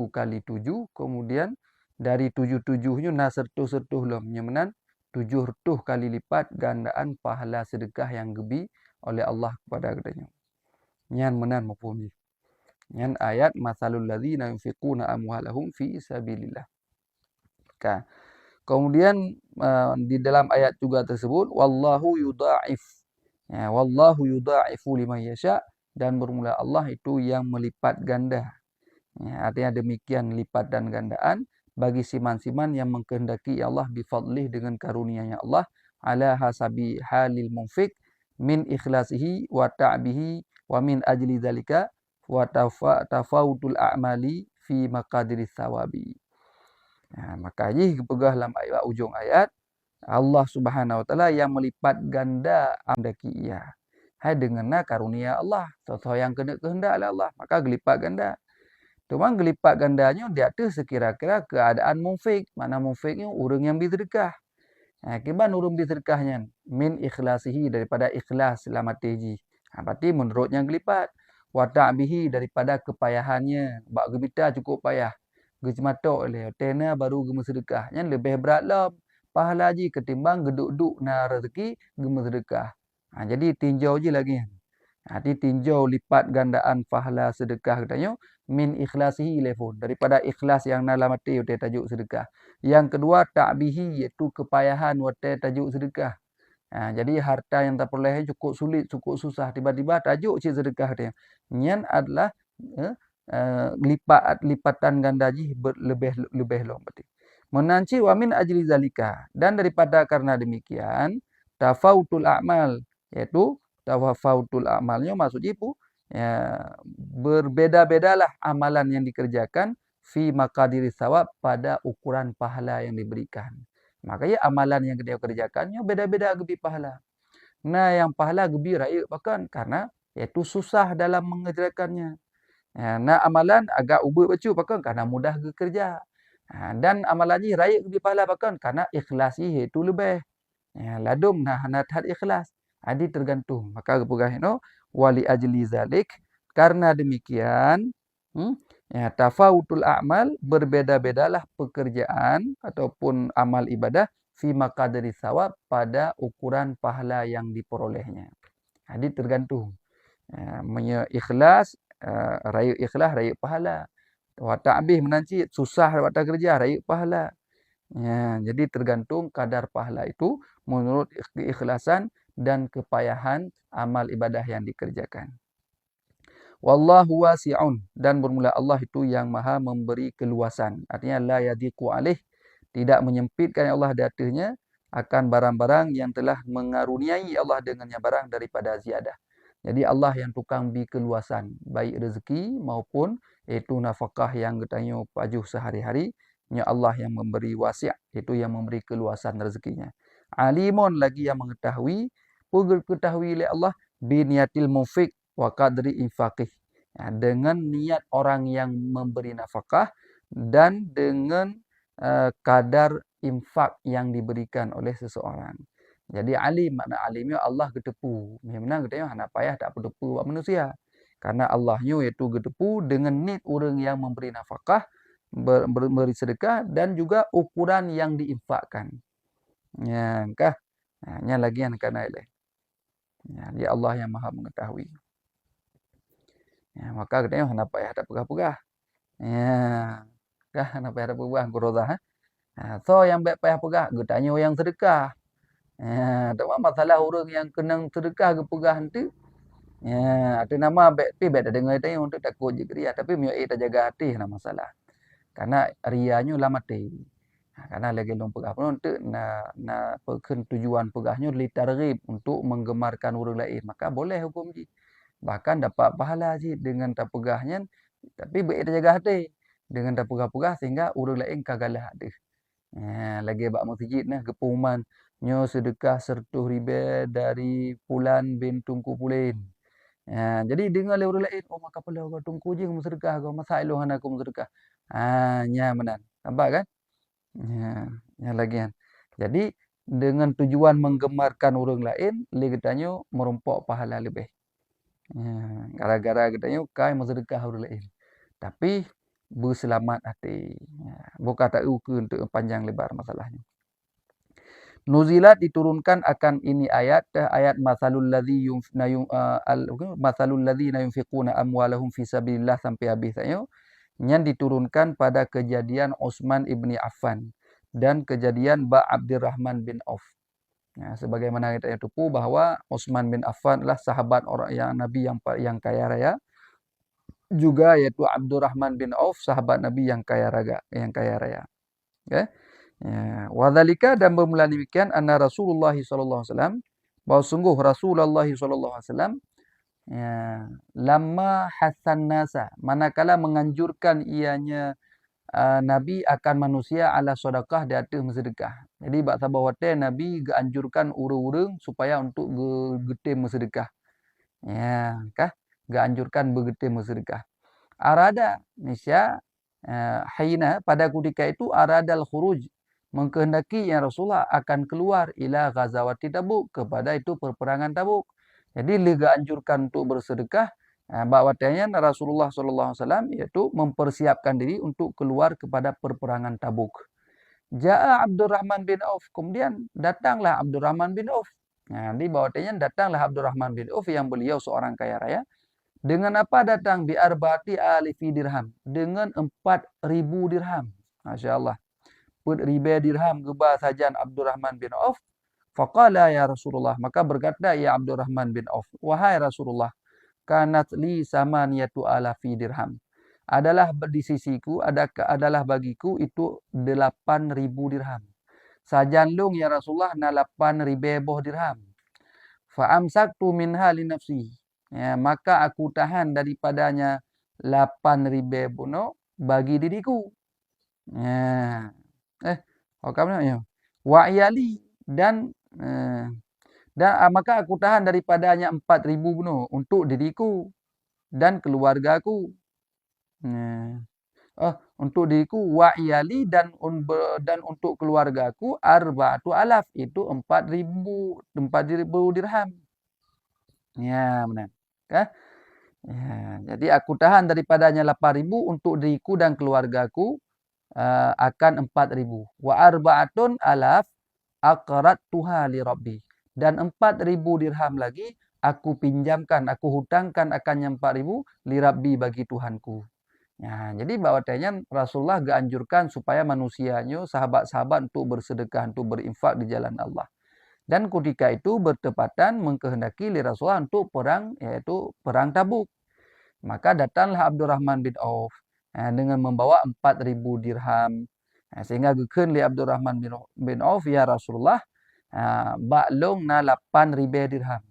kali 7, kemudian dari 7-7-nya na sertuh-sertuh lah menyemenan 700 kali lipat gandaan pahala sedekah yang gebi oleh Allah kepada katanya. Nyan menan mafhum ni. Nyan ayat masalul ladzina yunfiquna amwalahum fi sabilillah. Kan. Kemudian di dalam ayat juga tersebut wallahu yudha'if. Ya, wallahu yudha'ifu liman yasha dan bermula Allah itu yang melipat ganda. Ya, artinya demikian lipat dan gandaan bagi siman-siman yang mengkehendaki Allah bifadlih dengan karunia-Nya Allah ala hasabi halil munfik min ikhlasihi wa ta'bihi wa min ajli dzalika wa tafawutul a'mali fi maqadiris thawabi. Maka ini kepegah dalam ayat ujung ayat Allah Subhanahu wa taala yang melipat ganda amdaki ia. Hai dengan karunia Allah, sesuatu yang kena kehendak oleh Allah, maka gelipat ganda. Cuma gelipat gandanya dia tu sekira-kira keadaan munfik. Mana munfiknya orang yang bersedekah. Kiban orang bersedekahnya min ikhlasihi daripada ikhlas dalam hati. Berarti menurutnya gelipat. Wa ta'bihi daripada kepayahannya. Bak gemita cukup payah. Gejmatok oleh tena baru gema sedekah. Yang lebih berat lah pahala ji ketimbang geduk-duk na rezeki gema sedekah. Jadi tinjau je lagi. Jadi tinjau lipat gandaan pahala sedekah katanya min ikhlasihi telefon daripada ikhlas yang dalam hati utai tajuk sedekah. Yang kedua ta'bihi iaitu kepayahan utai tajuk sedekah. Jadi harta yang tak peroleh cukup sulit, cukup susah, tiba-tiba tajuk cik sedekah katanya. Nyan adalah lipatan ganda ji lebih long berarti. Menanci wa min ajli zalika dan daripada karena demikian tafautul a'mal iaitu tafautul a'malnya maksudnya itu ya, berbeda-bedalah amalan yang dikerjakan fi maqadiris thawab pada ukuran pahala yang diberikan. Makanya amalan yang dia kerjakannya beda-beda gebi pahala. Nah, yang pahala gebi raya bahkan karena iaitu susah dalam mengerjakannya. Nah, amalan agak ubah bacu bahkan karena mudah kerja. Dan amalan ni raya gebi pahala bahkan karena ikhlas iaitu lebih. Ladum nah natat ikhlas. Adi tergantung. Maka kepugah no wali ajli zalik karena demikian tafawutul a'mal berbeda-bedalah pekerjaan ataupun amal ibadah fi maqadari thawab pada ukuran pahala yang diperolehnya. Adi tergantung. Ikhlas raya ikhlas raya pahala. Wa ta'bih menanci susah dapat kerja raya pahala. Jadi tergantung kadar pahala itu menurut keikhlasan dan kepayahan amal ibadah yang dikerjakan. Wallahu wasi'un dan bermula Allah itu yang maha memberi keluasan. Artinya la yadiqu alaih tidak menyempitkan Allah di atasnya akan barang-barang yang telah mengaruniai Allah dengannya barang daripada ziyadah. Jadi Allah yang tukang beri keluasan baik rezeki maupun itu nafkah yang katanya pajuh sehari-hari. Allah yang memberi wasi', itu yang memberi keluasan rezekinya. Alimun lagi yang mengetahui, ketahui oleh Allah biniyatil munfiq wa qadri infaqih. Dengan niat orang yang memberi nafkah dan dengan kadar infak yang diberikan oleh seseorang. Jadi alim, makna alimnya Allah getepu. Memang katanya anak payah tak berdepu buat manusia. Karena Allahnya iaitu getepu dengan nit orang yang memberi nafkah, memberi sedekah dan juga ukuran yang diinfakkan. Ya, kah? Nya lagi yang kena ilai. Dia Allah yang Maha mengetahui. Maka katanya anak payah tak pegah-pegah. Kah anak payah tak pegah kurodah. So yang baik payah pegah, getanya yang sedekah. Tak masalah orang yang kena sedekah ke pegah nanti. Ada nama baik pi baik dah dengar tanya untuk takut je ria tapi mioi tak jaga hati nak masalah. Karena rianya lah mati. Karena lagi long pegah pun untuk na pekan tujuan pegahnya litarghib untuk menggemarkan orang lain, maka boleh hukum ji. Bahkan dapat pahala ji dengan tak pegahnya tapi baik tak jaga hati. Dengan tak pegah-pegah sehingga orang lain kagalah ada. Lagi bak masjid nah kepuman nyo sedekah 100,000 dari Pulan bin Tungku Pulin. Jadi dengar le orang lain, oh maka pala kau tungku je kamu sedekah kau masa ilo hana kamu sedekah. Nya menan. Nampak kan? Nya lagi kan. Jadi dengan tujuan menggemarkan orang lain, le katanya merompok pahala lebih. Gara-gara katanya kai mau sedekah orang lain. Tapi berselamat hati. Bukan tak untuk panjang lebar masalahnya. Nuzilat diturunkan akan ini ayat masalul ladzina yunfiquna amwalahum fi sabilillah sampai habis ayo. Yang diturunkan pada kejadian Utsman ibni Affan dan kejadian Ba Abdurrahman bin Auf. Ya, sebagaimana kita tahu bahwa Utsman bin Affan adalah sahabat orang yang Nabi yang kaya raya. Juga yaitu Abdurrahman bin Auf, sahabat Nabi yang kaya raya. Okay? Ya, wadzalika dan bermula demikian anna Rasulullah sallallahu alaihi wasallam bahwa sungguh Rasulullah sallallahu alaihi wasallam ya, lama hasan nasa manakala menganjurkan ianya Nabi akan manusia ala sedekah di atas bersedekah. Jadi bak sabah wate Nabi ganjurkan urang-urang supaya untuk getem bersedekah. Ya, kah? Ganjurkan bergetem bersedekah. Arada Nisya Haina pada ketika itu aradal khuruj mengkehendaki yang Rasulullah akan keluar ila ghazawati Tabuk kepada itu perperangan Tabuk. Jadi lega anjurkan untuk bersedekah bahwatanya Rasulullah sallallahu alaihi wasallam yaitu mempersiapkan diri untuk keluar kepada perperangan Tabuk. Ja'a Abdurrahman bin Auf, kemudian datanglah Abdurrahman bin Auf. Jadi bahwatanya datanglah Abdurrahman bin Auf yang beliau seorang kaya raya. Dengan apa datang? Bi arba'ati alifi dirham. Dengan 4.000 dirham. Masya Allah. 4.000 dirham geba sajan Abdurrahman bin Auf. Faqala ya Rasulullah. Maka berkata ya Abdurrahman bin Auf. Wahai Rasulullah. Kanat li samaniyatu alafi dirham. Adalah di sisiku, adalah bagiku itu 8.000 dirham. Sajan lung ya Rasulullah na 8.000 dirham. Fa'amsaktu minha li nafsi. Ya, maka aku tahan daripadanya 8.000 buno bagi diriku. Ya. Ya. Wa iyali dan maka aku tahan daripadanya 4.000 buno untuk diriku dan keluargaku. Ya. Untuk diriku wa iyali dan untuk keluargaku 4.000 itu 4.000 dirham. Ya, benar. Ya. Jadi aku tahan daripadanya 8.000 untuk diriku dan keluargaku akan 4.000. Wa arba'atun alaf aqradtuha li rabbi. Dan 4.000 dirham lagi aku pinjamkan, aku hutangkan akannya 4.000 li rabbi bagi Tuhanku. Ya, jadi bahwatanya Rasulullah ganjurkan supaya manusianya, sahabat-sahabat untuk bersedekah, untuk berinfak di jalan Allah. Dan ketika itu bertepatan mengkehendaki Rasulullah untuk perang, yaitu perang Tabuk. Maka datanglah Abdurrahman bin Auf dengan membawa 4.000 dirham. Sehingga geken li Abdurrahman bin Auf, ya Rasulullah, baklong na 8.000 dirham.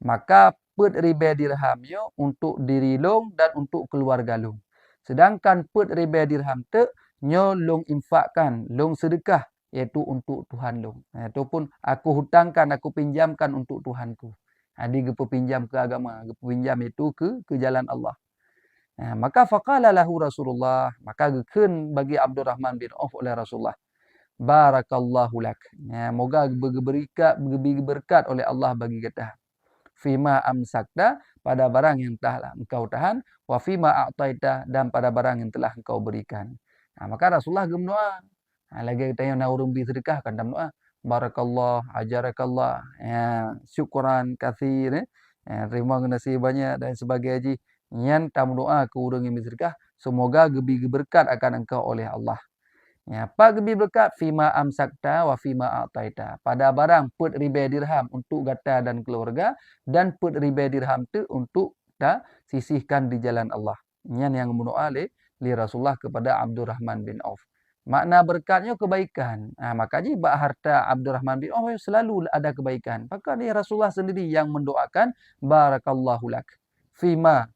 Maka 4.000 dirhamnya untuk diri long dan untuk keluarga long. Sedangkan 4.000 dirham tu nyo long infakkan, long sedekah, yaitu untuk Tuhan long. Ataupun aku hutangkan, aku pinjamkan untuk Tuhanku. Dia gepa pinjam ke agama, gepa pinjam itu ke jalan Allah. Maka faqala lahu Rasulullah, maka geken bagi Abdurrahman bin Auf oleh Rasulullah. Barakallahu lak. Moga beri berkat oleh Allah bagi kita. Fima amsakta, pada barang yang telah engkau tahan, wa fima a'taita, dan pada barang yang telah engkau berikan. Maka Rasulullah gemdoa. Lagi kita yang urung bi sedekah kan dalam doa. Barakallah, ajarakallah, syukran katsir, terima kasih banyak dan sebagainya. Yang tamu doa ke urang yang bersedekah, semoga gebi berkat akan engkau oleh Allah. Pak gebi berkat fima amsakta wa fima a'taita. Pada barang 4.000 dirham untuk gata dan keluarga, dan 4.000 dirham tu untuk sisihkan di jalan Allah. Yang berdoa li Rasulullah kepada Abdurrahman bin Auf. Makna berkatnya kebaikan. Makanya bak harta Abdurrahman bin Auf selalu ada kebaikan. Maka ni Rasulullah sendiri yang mendoakan barakallahu lak fima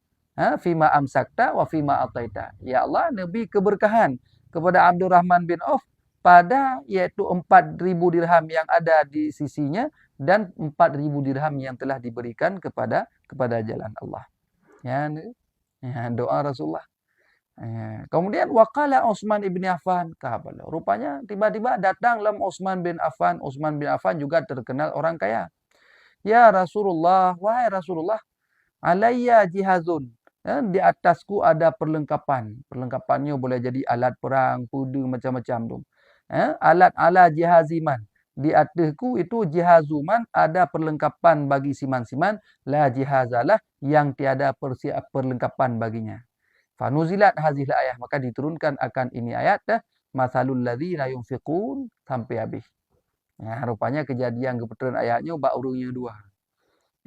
amsakta wa fima ataita. Ya Allah, Nabi keberkahan kepada Abdurrahman bin Auf pada yaitu 4.000 dirham yang ada di sisinya dan 4.000 dirham yang telah diberikan kepada jalan Allah. Ya, doa Rasulullah. Kemudian waqala Utsman ibn Affan kabala. Rupanya tiba-tiba datang lam Utsman bin Affan. Utsman bin Affan juga terkenal orang kaya. Ya Rasulullah, wahai Rasulullah, alayya jihazun. Di atasku ada perlengkapan. Perlengkapannya boleh jadi alat perang, kuda, macam-macam tu. Alat ala jihaziman. Di atasku itu jihazuman, ada perlengkapan bagi siman-siman. La jihazalah, yang tiada perlengkapan baginya. Fanuzilat hazil ayat. Maka diturunkan akan ini ayat. Masalul ladzina yunfiqun, sampai habis. Rupanya kejadian kebetulan ayatnya bak urungnya 2.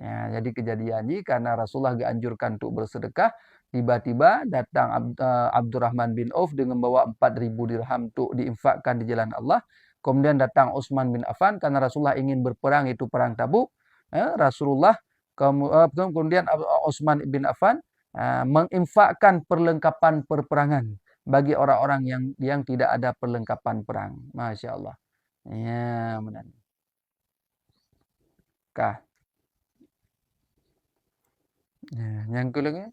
Jadi kejadian ini karena Rasulullah dianjurkan untuk bersedekah, tiba-tiba datang Abdurrahman bin Auf dengan bawa 4.000 dirham untuk diinfakkan di jalan Allah. Kemudian datang Utsman bin Affan karena Rasulullah ingin berperang, itu perang Tabuk. Rasulullah kemudian Utsman bin Affan menginfakkan perlengkapan perperangan bagi orang-orang yang tidak ada perlengkapan perang. Masya Allah. Ya, benar. Kah? Yang kelima,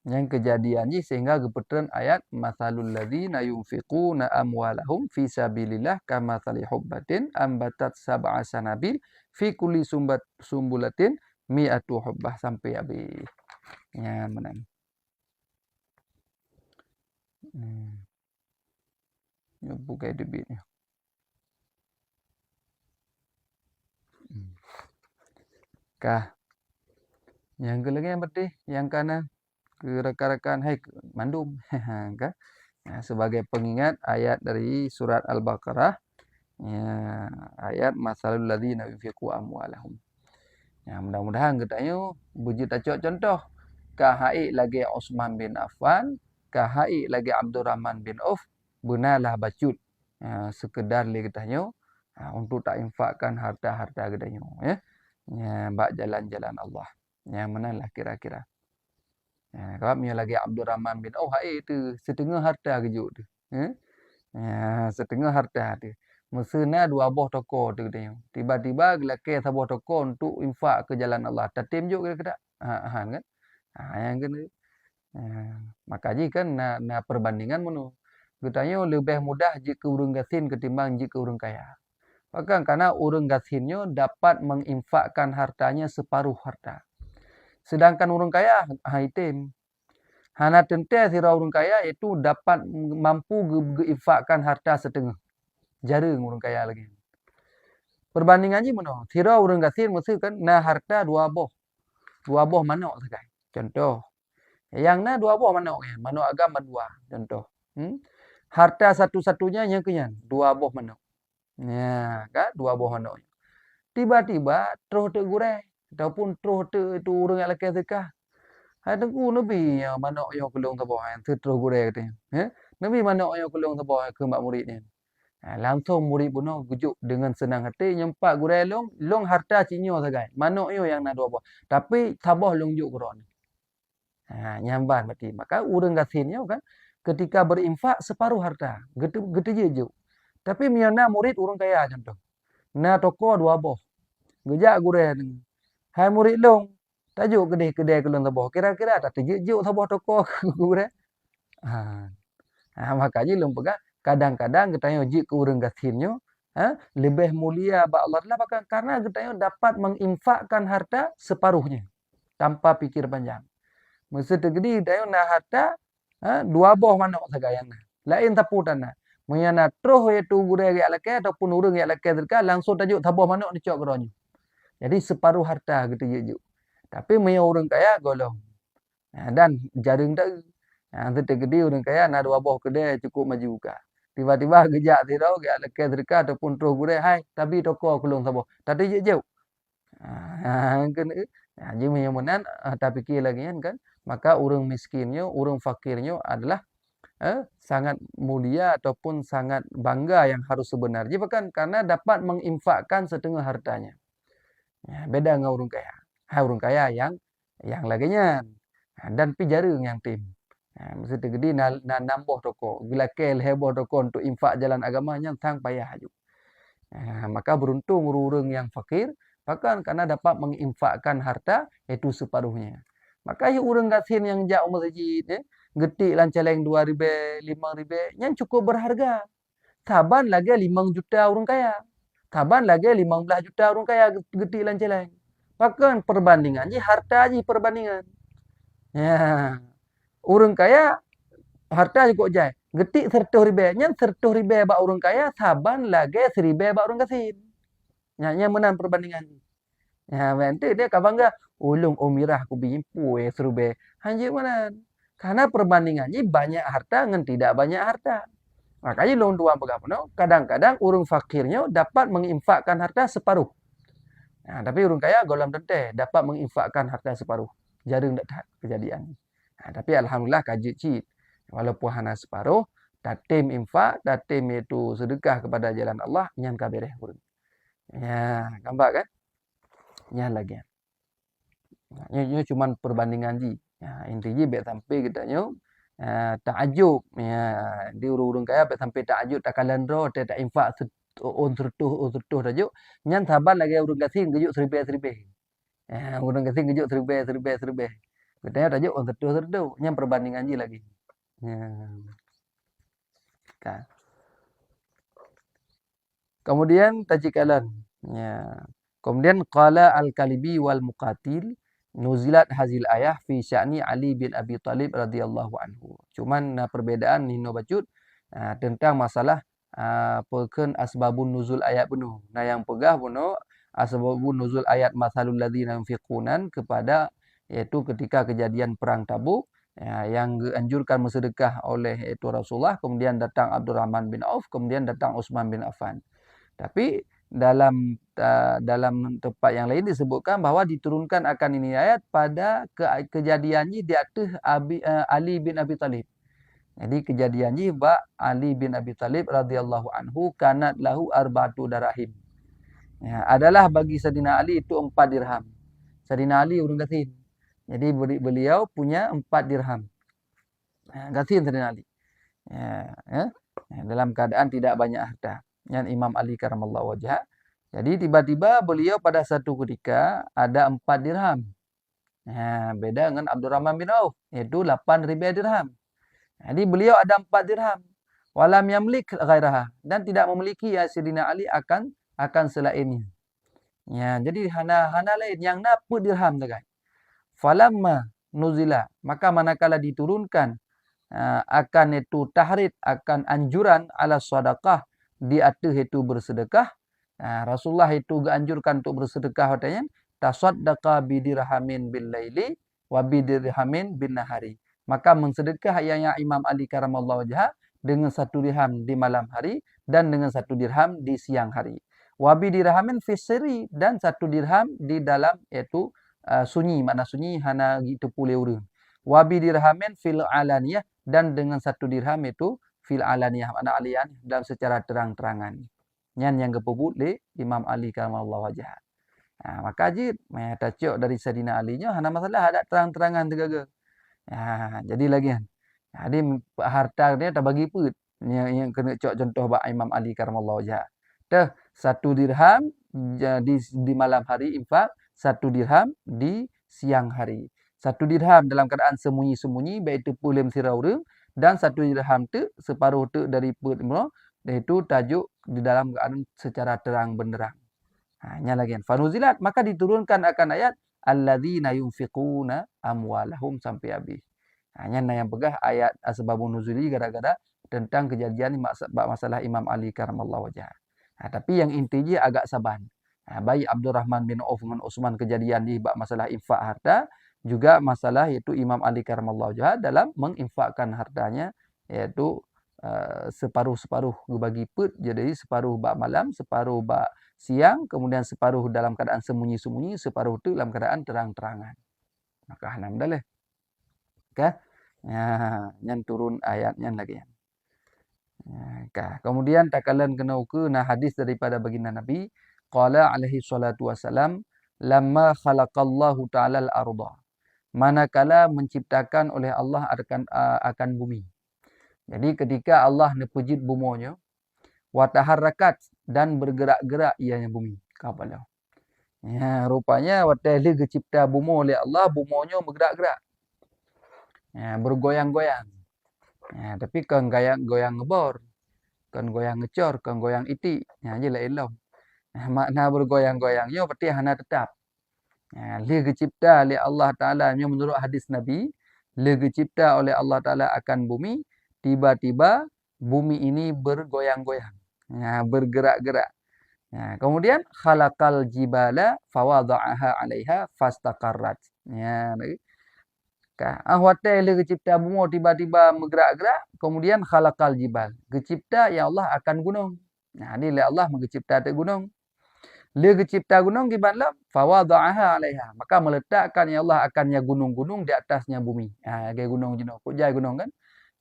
yang kejadian ni sehingga kebetulan ayat masalul ladzina yunfiquna amwalahum fi sabilillah kamathali hubbatin ambatat sab'a sanabil fi kulli sumbulatin mi'atu hubbah, sampai habis. Ya, benar. Buka debitnya. Kah? Yang kelima yang berarti yang kanan ke rekan-rekan, hai mandum kan? Sebagai pengingat ayat dari surat Al-Baqarah, ayat masalul ladzina yunfiqu amwalahum. Mudah-mudahan katanya buji tacok contoh kahai lagi Utsman bin Affan, kahai lagi Abdurrahman bin Auf, benarlah bacut sekedar li katanya untuk tak infakkan harta-harta katanya bak jalan-jalan Allah. Yang manalah kira-kira. Kalau punya lagi Abdurrahman bin Auf, itu setengah harta kejuk tu. Setengah harta tu. Mesena 2 buah toko tu katanya. Tiba-tiba gelake sebuah toko untuk infak ke jalan Allah. Tatim juk kira-kira. Kan? Yang kena. Makanya kan na perbandingan mana. Katanya lebih mudah jika urang gasin ketimbang jika urang kaya. Bahkan karena urang gasinnya dapat menginfakkan hartanya separuh harta. Sedangkan orang kaya item. Hana tente sira orang kaya itu dapat mampu infakkan harta setengah. Jarang orang kaya lagi. Perbandingannya mana? Sira orang gasin mesti kan na harta 2 boh. 2 boh manok sakai. Contoh. Yang na 2 boh manok ya. Manok agama 2. Contoh. Harta satu-satunya yang kenyan 2 boh manok. Kan 2 boh manok. Tiba-tiba terus tegureh. Ataupun terus itu orang yang laki sedekah. Tengku Nabi yang manok yang kelong tabah yang terus gure katanya. Nabi manok yang kelong tabah ke mak murid ni. Langsung murid pun gujuk dengan senang hati nyempak gure long harta cinyo sagai. Manok yo yang nak 2 buah. Tapi tabah long juk geron. Nyamban mati. Maka urang gasinnya kan ketika berinfak separuh harta. Gitu je. Tapi miana murid urang kaya contoh. Na toko 2 buah. Gejak gure ni. Hai murid long, tajuk kedai kelon tabah. Kira-kira tak terjuk tabah toko gure. Makanya long pegang kadang-kadang katanya jik ke urang gasinnya lebih mulia ba Allah lah karena katanya dapat menginfakkan harta separuhnya tanpa pikir panjang. Mesti tergedi dayo na harta 2 buah manok sagayana. Lain tapu tanah. Menyana troh itu gure ya lake ataupun urang ya lake terka langsung tajuk tabah manok ni cok geronyo. Jadi separuh harta gitu je. Tapi punya orang kaya golong. Dan jarang tak. Nanti tergedi orang kaya nak 2 buah kedai cukup maju juga. Tiba-tiba gejak tirau ke leke terka ataupun terus gure hai tapi toko kelong sabah. Tadi je. Jadi punya menan tak fikir lagi kan. Maka orang miskinnya, orang fakirnya adalah sangat mulia ataupun sangat bangga yang harus sebenarnya bahkan karena dapat menginfakkan setengah hartanya. Beda dengan orang kaya. Orang kaya yang laginya. Dan pi jarang yang tim. Mesti tergedi na nambah toko. Gila kel heboh toko untuk infak jalan agamanya sang payah juga. Maka beruntung orang yang fakir. Bahkan karena dapat menginfakkan harta itu separuhnya. Maka orang gasin yang jauh masjid. Getik lanceleng 2 ribu, 5 ribu. Yang cukup berharga. Taban lagi 5 juta orang kaya. Taban lagi 15 juta orang kaya getik lanceleng. Bahkan perbandingan je harta je perbandingan. Ya. Urang kaya harta cukup jai. Getik 100 ribu. Nyan 100 ribu bak urang kaya saban lagi 1,000 bak urang kasin. Nya menang perbandingan. Ya, nanti dia kapan enggak ulung umirah ku bimpu serube. Hanjir mana? Karena perbandingannya banyak harta dengan tidak banyak harta. Makanya long dua pegapono, kadang-kadang urung fakirnya dapat menginfakkan harta separuh. Nah, tapi urung kaya golam tente dapat menginfakkan harta separuh. Jarang tak kejadian. Nah, tapi alhamdulillah kaji cit. Walaupun hanya separuh, datim infak, datim itu sedekah kepada jalan Allah, nyan kabireh urung. Ya, gambar kan? Nyan lagi. Nya cuman perbandingan ji. Ya, intinya bet sampai kita nyo takjub. Ya, di urung-urung kaya bet sampai takjub tak kalandro tak infak on sertuh tajuk. Nyan saban lagi urung kasin gejuk seribe. Ya, urung kasin gejuk seribe. Betanya tajuk on sertuh. Nyan perbandingan ji lagi. Ya. Kan. Kemudian tajikalan. Ya. Kemudian qala al-Kalibi wal Muqatil nuzilat hazil ayah fi sya'ni Ali bin Abi Talib radhiyallahu anhu. Cuman perbedaan nino bacut tentang masalah pekeun asbabun nuzul ayat bunuh. Nah yang pegah bunuh asbabun nuzul ayat masalul ladzina yunfiqunan kepada yaitu ketika kejadian perang Tabuk yang dianjurkan bersedekah oleh itu Rasulullah, kemudian datang Abdurrahman bin Auf, kemudian datang Utsman bin Affan. Tapi dalam tempat yang lain disebutkan bahawa diturunkan akan ini ayat pada kejadiannya di atas Ali bin Abi Talib. Jadi kejadiannya bak Ali bin Abi Talib radhiyallahu anhu kanat lahu arba'atu darahim. Ya, adalah bagi Sayyidina Ali itu 4 dirham. Sayyidina Ali urang gasin. Jadi beliau punya 4 dirham. Gasin Sayyidina Ali. Ya. Dalam keadaan tidak banyak harta. Yang Imam Ali karamallahu wajhah. Jadi tiba-tiba beliau pada satu ketika ada 4 dirham. Beda dengan Abdurrahman bin Auf. Itu 8,000 dirham. Jadi beliau ada 4 dirham. Walam yamlik ghairaha. Dan tidak memiliki Sayyidina Ali akan selainnya. Ya, jadi hana lain. Yang napa dirham tu kan. Falamma nuzila. Maka manakala diturunkan akan itu tahrid, akan anjuran ala sadaqah di atas itu bersedekah. Rasulullah itu dianjurkan untuk bersedekah katanya tasaddaqa bidirhamin bil laili wa bidirhamin bin nahari. Maka mensedekah yang Imam Ali karamallahu wajhah dengan 1 dirham di malam hari dan dengan 1 dirham di siang hari. Wa bidirhamin fi sirri dan 1 dirham di dalam yaitu sunyi, makna sunyi hana gitu pule urang. Wa bidirhamin fil alaniyah dan dengan 1 dirham itu fil alaniyah, makna alian dalam secara terang-terangan. Nyan yang kepebut le Imam Ali karamallahu wajhah. Maka jid tacuk dari Sayyidina Ali nya hana masalah ada terang-terangan tegaga. Jadi lagi kan. Jadi harta dia tak bagi put. Yang kena cok contoh bak Imam Ali karamallahu wajhah. Teh 1 dirham di malam hari infak, 1 dirham di siang hari. 1 dirham dalam keadaan sembunyi-sembunyi baik itu pulem sirau urang dan 1 dirham tu separuh tu dari put itu tajuk di dalam keadaan secara terang benderang. Nya lagi. Fanuzilat maka diturunkan akan ayat alladzina yunfiquna amwalahum sampai habis. Nya yang pegah ayat asbabun nuzuli gara-gara tentang kejadian masalah Imam Ali karamallahu wajhah. Tapi yang intinya agak saban. Baik Abdurrahman bin Auf dengan Utsman kejadian di masalah infak harta, juga masalah yaitu Imam Ali karamallahu wajhah dalam menginfakkan hartanya yaitu separuh-separuh bagi put, jadi separuh bak malam, separuh bak siang, kemudian separuh dalam keadaan sembunyi-sembunyi, separuh itu dalam keadaan terang-terangan. Maka alhamdulillah. Okay? Yang turun ayatnya lagi. Kemudian takalan kena uku hadis daripada baginda Nabi qala alaihi salatu wasalam lamma khalaqallahu ta'ala al-ardha, manakala menciptakan oleh Allah akan bumi. Jadi ketika Allah nepujit bumonya wa taharrakat dan bergerak-gerak ianya bumi kapal. Rupanya watali dicipta bumo oleh Allah, bumonya bergerak-gerak. Bergoyang-goyang. Tapi kan goyang ngebor, kan goyang ngecor, kan goyang iti. Je lain lah. Makna bergoyang-goyangnya berarti hana tetap. Li dicipta oleh Allah Taala menurut hadis Nabi Dicipta oleh Allah Ta'ala akan bumi, tiba-tiba bumi ini bergoyang-goyang. Bergerak-gerak. Kemudian khalaqal jibala fawada'aha 'alaiha fastaqarrat. Hotel dicipta bumi tiba-tiba bergerak-gerak, kemudian khalaqal jibal. Dicipta ya Allah akan gunung. Ini Allah mencipta gunung. Dicipta gunung di malam, fawada'aha 'alaiha. Maka meletakkan ya Allah akannya gunung-gunung di atasnya bumi. Kayak gunung jenuh. Kok jai gunung kan?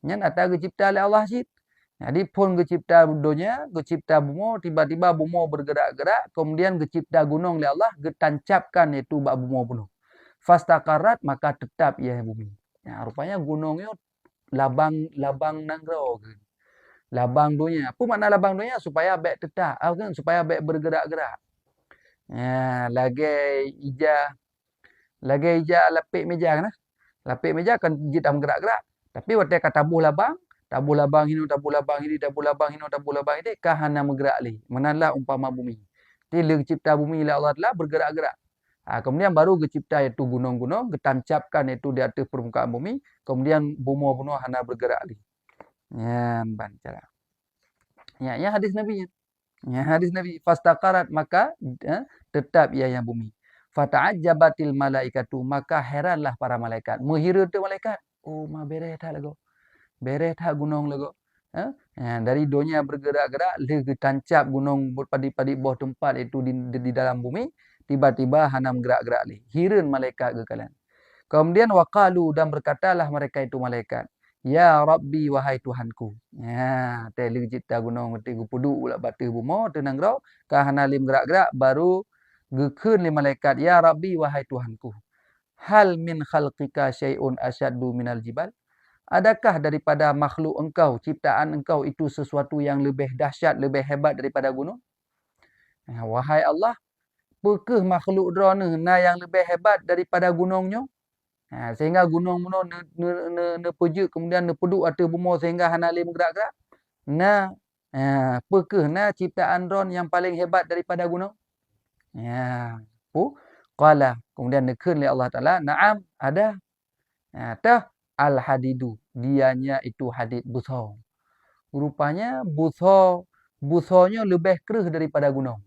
Nyan atas dicipta oleh Allah sit. Jadi pun dicipta dunia, dicipta bumi, tiba-tiba bumi bergerak-gerak, kemudian dicipta gunung oleh Allah, ditancapkan itu bak bumi penuh. Fastaqarrat, maka tetap ia bumi. Rupanya gunungnya labang nanggro. Labang dunia. Apa makna labang dunia? Supaya baik tetap. Kan? Supaya baik bergerak-gerak. Lagi ija lapik meja kan? Lapik meja kan jita bergerak-gerak. Tapi waktu kata tabuh labang ini, tabuh labang ini, tabuh labang ini, tabuh labang ini, kahana bergerak li. Menalah umpama bumi. Jadi cipta bumi oleh Allah telah bergerak-gerak. Kemudian baru dicipta itu gunung-gunung, ditancapkan itu di atas permukaan bumi, kemudian bumi penuh hana bergerak li. Baca. Ya hadis Nabi. Hadis Nabi fastaqarat, maka tetap ia yang bumi. Fata'ajjabatil malaikatu, maka heranlah para malaikat. Menghira tu malaikat. Oh, ma beres tak lagu. Beres tak gunung lagu. Dari dunia bergerak-gerak, ditancap gunung berpadi-padi bawah tempat itu di dalam bumi, tiba-tiba hanam gerak-gerak li. Hiran malaikat ke kalian. Kemudian waqalu, dan berkatalah mereka itu malaikat. Ya Rabbi, wahai Tuhanku. Teli cipta gunung tiga puduk pula batu bumi tenang rau. Kahana lim gerak-gerak baru gekun li malaikat. Ya Rabbi, wahai Tuhanku. Hal min khalqika syai'un asyaddu minal jibal. Adakah daripada makhluk engkau, ciptaan engkau itu sesuatu yang lebih dahsyat, lebih hebat daripada gunung? Wahai Allah, apakah makhluk drone yang lebih hebat daripada gunungnya? Sehingga gunung-gunung ne pujuk, kemudian ne peduk atas bumi sehingga hana lim gerak-gerak. Apakah ciptaan ron yang paling hebat daripada gunung? Qala, kemudian nekun oleh Allah Ta'ala, na'am, ada. Al-hadidu, dianya itu hadid buso. Rupanya busonya lebih keruh daripada gunung.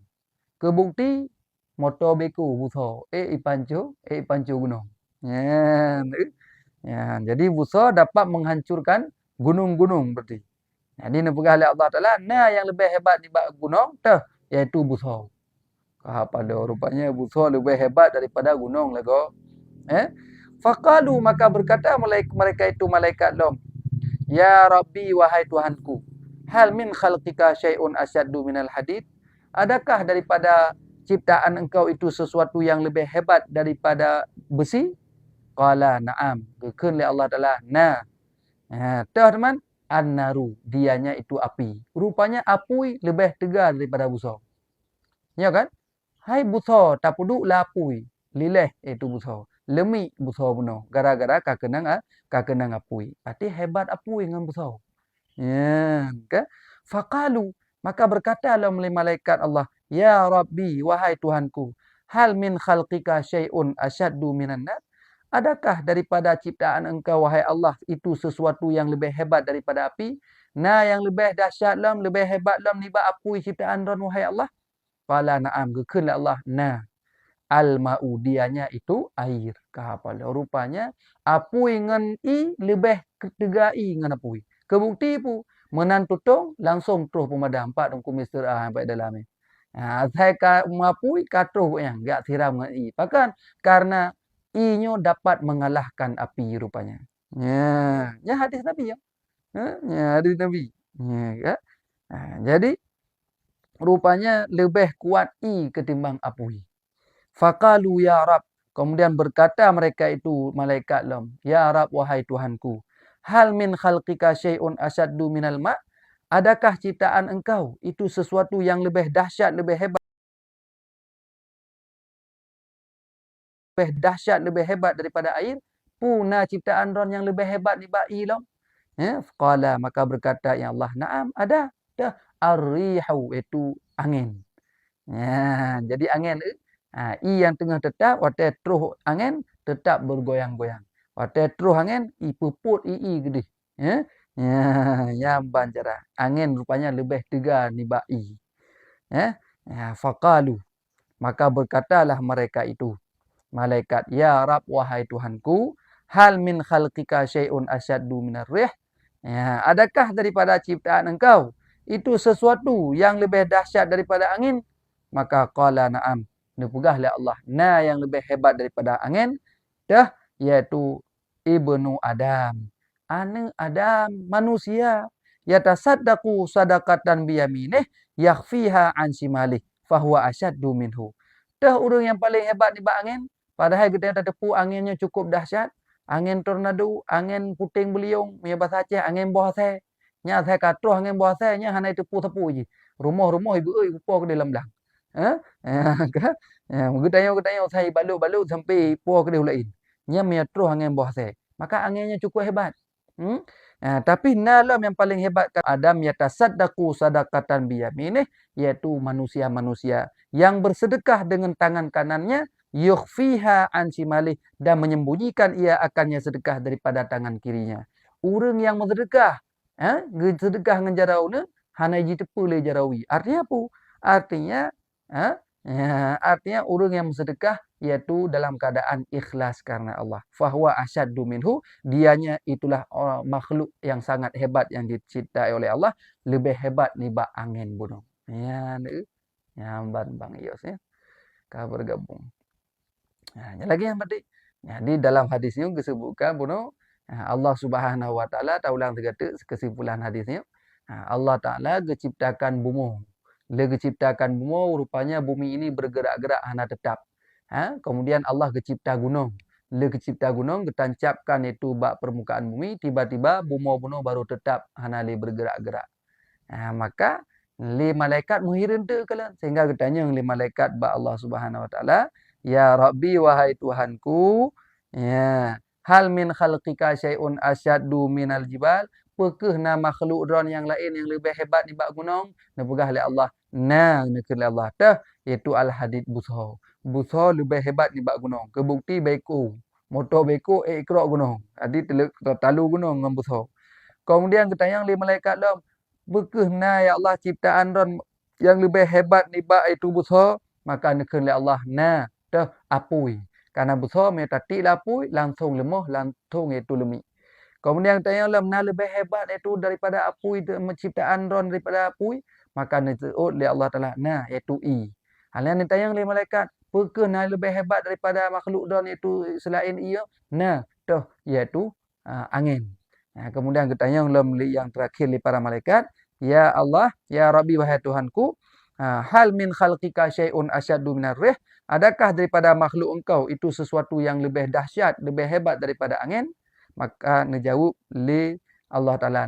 Kebukti motor beku buso. Ipancu gunung. Jadi buso dapat menghancurkan gunung-gunung berarti. Jadi nepegah oleh Allah Ta'ala, yang lebih hebat di gunung, iaitu buso. Pada rupanya buso lebih hebat daripada gunung lagu. Faqalu, maka berkata mereka itu malaikat lom. Ya Rabbi, wahai Tuhanku. Hal min khalqika syai'un asyaddu minal hadid. Adakah daripada ciptaan engkau itu sesuatu yang lebih hebat daripada besi? Qala na'am. Gekun li Allah Ta'ala. Teman, an-naru. Dianya itu api. Rupanya api lebih tegar daripada buso. Ya kan? Hai buso, tak puduk lah api. Lileh itu buso. Lemik buso penuh. Gara-gara kakenang api. Berarti hebat api dengan buso. Kan? Faqalu. Maka berkatalah malaikat Allah. Ya Rabbi, wahai Tuhanku. Hal min khalqika syai'un asyaddu minan nar. Adakah daripada ciptaan engkau, wahai Allah, itu sesuatu yang lebih hebat daripada api? Yang lebih dahsyat lam, lebih hebat lam niba api ciptaan ron, wahai Allah? Qala na'am, gekunlah Allah. Al-ma'u, dianya itu air. Kahapala. Rupanya, api dengan lebih ketegai dengan api. Kebukti pun, menan tutong, langsung terus pemadam. Empat dong kumisir sampai dalam ni. Saya api, katruh yang gak siram dengan Bahkan, karena I-nya dapat mengalahkan api rupanya. Hadis Nabi ya. Hadis Nabi. Jadi rupanya lebih kuat I ketimbang api. Faqalu ya Rab. Kemudian berkata mereka itu malaikat lam. Ya Rab, wahai Tuhanku. Hal min khalqika syai'un asyaddu minal ma'. Adakah ciptaan engkau itu sesuatu yang lebih dahsyat, lebih hebat? Lebih hebat daripada air, puna ciptaan ron yang lebih hebat daripada air lah. Qala, maka berkata ya Allah, na'am, ada. Ar-rihu, itu angin. Jadi angin, I yang tengah tetap, waktu terus angin, tetap bergoyang-goyang. Patai terus angin, puput gede. Ya, ya banjara. Angin rupanya lebih tegar niba i. Ya, faqalu. Maka berkatalah mereka itu. Malaikat, ya Rab, wahai Tuhanku, hal min khalqika syai'un asyaddu minar rih. Ya, adakah daripada ciptaan engkau itu sesuatu yang lebih dahsyat daripada angin? Maka qala na'am. Nepugahlah Allah. Nah, yang lebih hebat daripada angin dah yaitu ibnu Adam. Anak Adam, manusia. Yatasaddaqu sadaqatan biyaminih yakhfiha an shimalih fahuwa asyaddu minhu. Dah orang yang paling hebat di bawah angin. Padahal kita ada tepu anginnya cukup dahsyat. Angin tornado, angin puting beliung, punya bahasa Aceh, angin buah saya. Nya saya katruh angin buah saya, nya hanai tepu-tepu je. Rumah-rumah ibu oi upo ke dalam belang. Ha? Ka? Getayo-getayo saya balut-balut sampai puah ke dia lain. Nya punya truh angin buah saya. Maka anginnya cukup hebat. Hmm? Tapi nalam yang paling hebat Adam yatasaddaqu sadaqatan biyaminih, yaitu manusia-manusia yang bersedekah dengan tangan kanannya, yukhfiha an shimalih, dan menyembunyikan ia akannya sedekah daripada tangan kirinya. Orang yang bersedekah, sedekah dengan jarauna, hanai ji tepu le jarawi. Artinya apa? Artinya, artinya orang yang bersedekah iaitu dalam keadaan ikhlas karena Allah. Fahuwa asyaddu minhu, dianya itulah makhluk yang sangat hebat yang diciptai oleh Allah, lebih hebat niba angin bunuh. Ya, nyamban Bang Yos ya. Kau bergabung. Lagi yang penting. Di dalam hadis ini disebutkan bunuh Allah Subhanahu wa taala taulang tegata kesimpulan hadisnya. Allah Taala ciptakan bumi. Dia ciptakan bumi, rupanya bumi ini bergerak-gerak hana tetap. Kemudian Allah cipta gunung. Dia cipta gunung, getancapkan itu bak permukaan bumi, tiba-tiba bumi-bumi baru tetap hana le bergerak-gerak. Maka li malaikat muhirin tu kala sehingga katanya li malaikat ba Allah Subhanahu wa taala, ya Rabbi, wahai Tuhanku, ya, hal min khalqika syai'un asyaddu minal jibal, apakah nama makhluk ron yang lain yang lebih hebat di bak gunung? Nepegah oleh Allah. Nah, nekir Allah tah iaitu al hadid busha. Busha lebih hebat di bak gunung. Kebukti beko. Motor beko ikrok gunung. Adi talu gunung dengan busha. Kemudian ketanya li malaikat lam, berkena ya Allah ciptaan ron yang lebih hebat ni bak itu busha, maka nekir Allah. Nah, dah apui. Karena busha me tati lapui langsung lemah, langsung itu lemik. Kemudian tanya Allah, mana lebih hebat itu daripada apui, menciptaan ron daripada apui, maka disebut oleh Allah Taala, nah iaitu i. Hal yang ditanya oleh malaikat, berkena lebih hebat daripada makhluk ron itu selain ia, nah dah iaitu angin. Kemudian ketanya yang terakhir oleh para malaikat, ya Allah, ya Rabbi, wahai Tuhanku, hal min khalqika syai'un asyaddu minar rih, adakah daripada makhluk engkau itu sesuatu yang lebih dahsyat, lebih hebat daripada angin? Maka nejawab li Allah Ta'ala